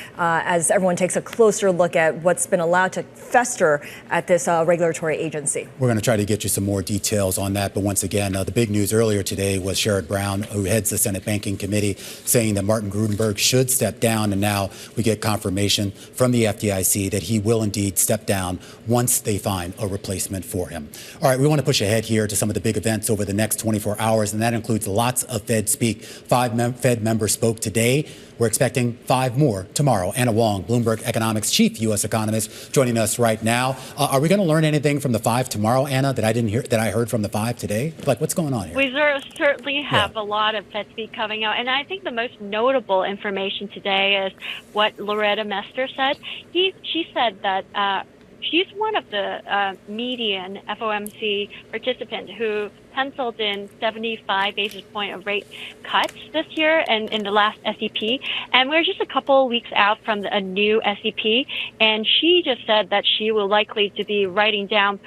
as everyone takes a closer look at what's been allowed to fester at this regulatory agency. We're going to try to get you some more details on that. But once again, the big news earlier today was Sherrod Brown, who heads the Senate Banking Committee, saying that Martin Grudenberg should step down. And now we get confirmation from the FDIC that he will indeed step down once they find a replacement for him. All right, we want to push ahead here to some of the big events over the next 24 hours, and that includes lots of Fed speak. 5 Fed members spoke today. We're expecting 5 more tomorrow. Anna Wong, Bloomberg Economics chief U.S. economist, joining us right now. Are we going to learn anything from the 5 tomorrow, Anna, that I didn't hear, that I heard from the 5 today? Like, what's going on here? We certainly have a lot of Fed speak coming out, and I think the most notable information today is what Loretta Mester said. She said that she's one of the median FOMC participants who penciled in 75 basis point of rate cuts this year and in the last SEP. And we're just a couple of weeks out from a new SEP. And she just said that she will likely to be writing down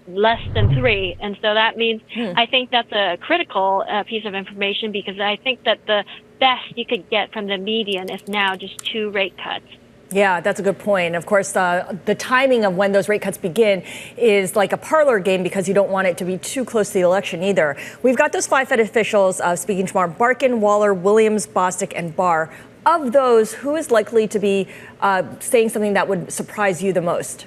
less than 3. And so that means I think that's a critical piece of information, because I think that the best you could get from the median is now just 2 rate cuts. Yeah, that's a good point. Of course, the timing of when those rate cuts begin is like a parlor game, because you don't want it to be too close to the election either. We've got those 5 Fed officials speaking tomorrow: Barkin, Waller, Williams, Bostic, and Barr. Of those, who is likely to be saying something that would surprise you the most?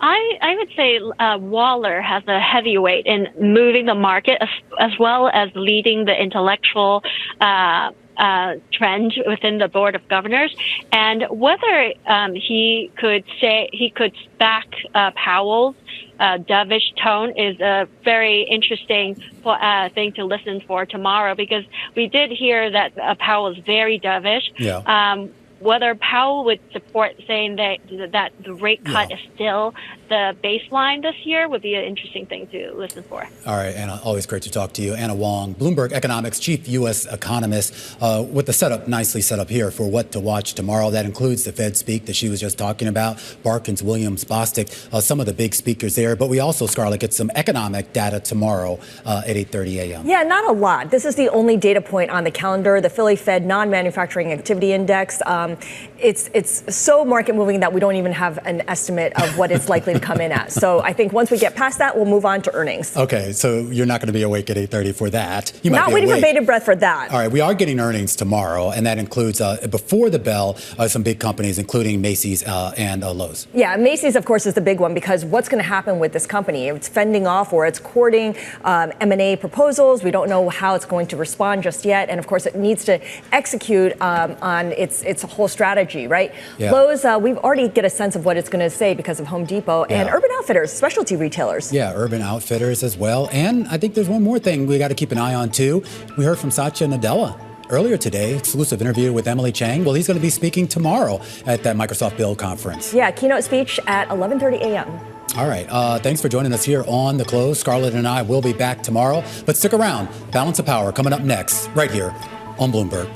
I would say Waller has a heavyweight in moving the market as well as leading the intellectual trend within the Board of Governors, and whether he could back Powell's dovish tone is a very interesting thing to listen for tomorrow, because we did hear that Powell is very dovish. Yeah. Whether Powell would support saying that the rate cut is still the baseline this year would be an interesting thing to listen for. All right, Anna, always great to talk to you. Anna Wong, Bloomberg Economics chief U.S. economist, with the setup nicely set up here for what to watch tomorrow. That includes the Fed speak that she was just talking about, Barkins, Williams, Bostic, some of the big speakers there. But we also, Scarlett, get some economic data tomorrow at 8:30 a.m. Yeah, not a lot. This is the only data point on the calendar, the Philly Fed non-manufacturing activity index. It's so market moving that we don't even have an estimate of what it's likely to come in at. So I think once we get past that, we'll move on to earnings. Okay, so you're not going to be awake at 8:30 for that. You might not be waiting awake. for bated breath for that. All right, we are getting earnings tomorrow, and that includes, before the bell, some big companies, including Macy's and Lowe's. Yeah, Macy's, of course, is the big one, because what's going to happen with this company? It's fending off or it's courting M&A proposals. We don't know how it's going to respond just yet. And, of course, it needs to execute on its whole strategy, right? Yeah. Lowe's, we've already get a sense of what it's going to say because of Home Depot and Urban Outfitters, specialty retailers. Yeah, Urban Outfitters as well. And I think there's one more thing we got to keep an eye on, too. We heard from Satya Nadella earlier today, exclusive interview with Emily Chang. Well, he's going to be speaking tomorrow at that Microsoft Build conference. Yeah, keynote speech at 11:30 a.m. All right. Thanks for joining us here on The Close. Scarlett and I will be back tomorrow. But stick around. Balance of Power coming up next, right here on Bloomberg.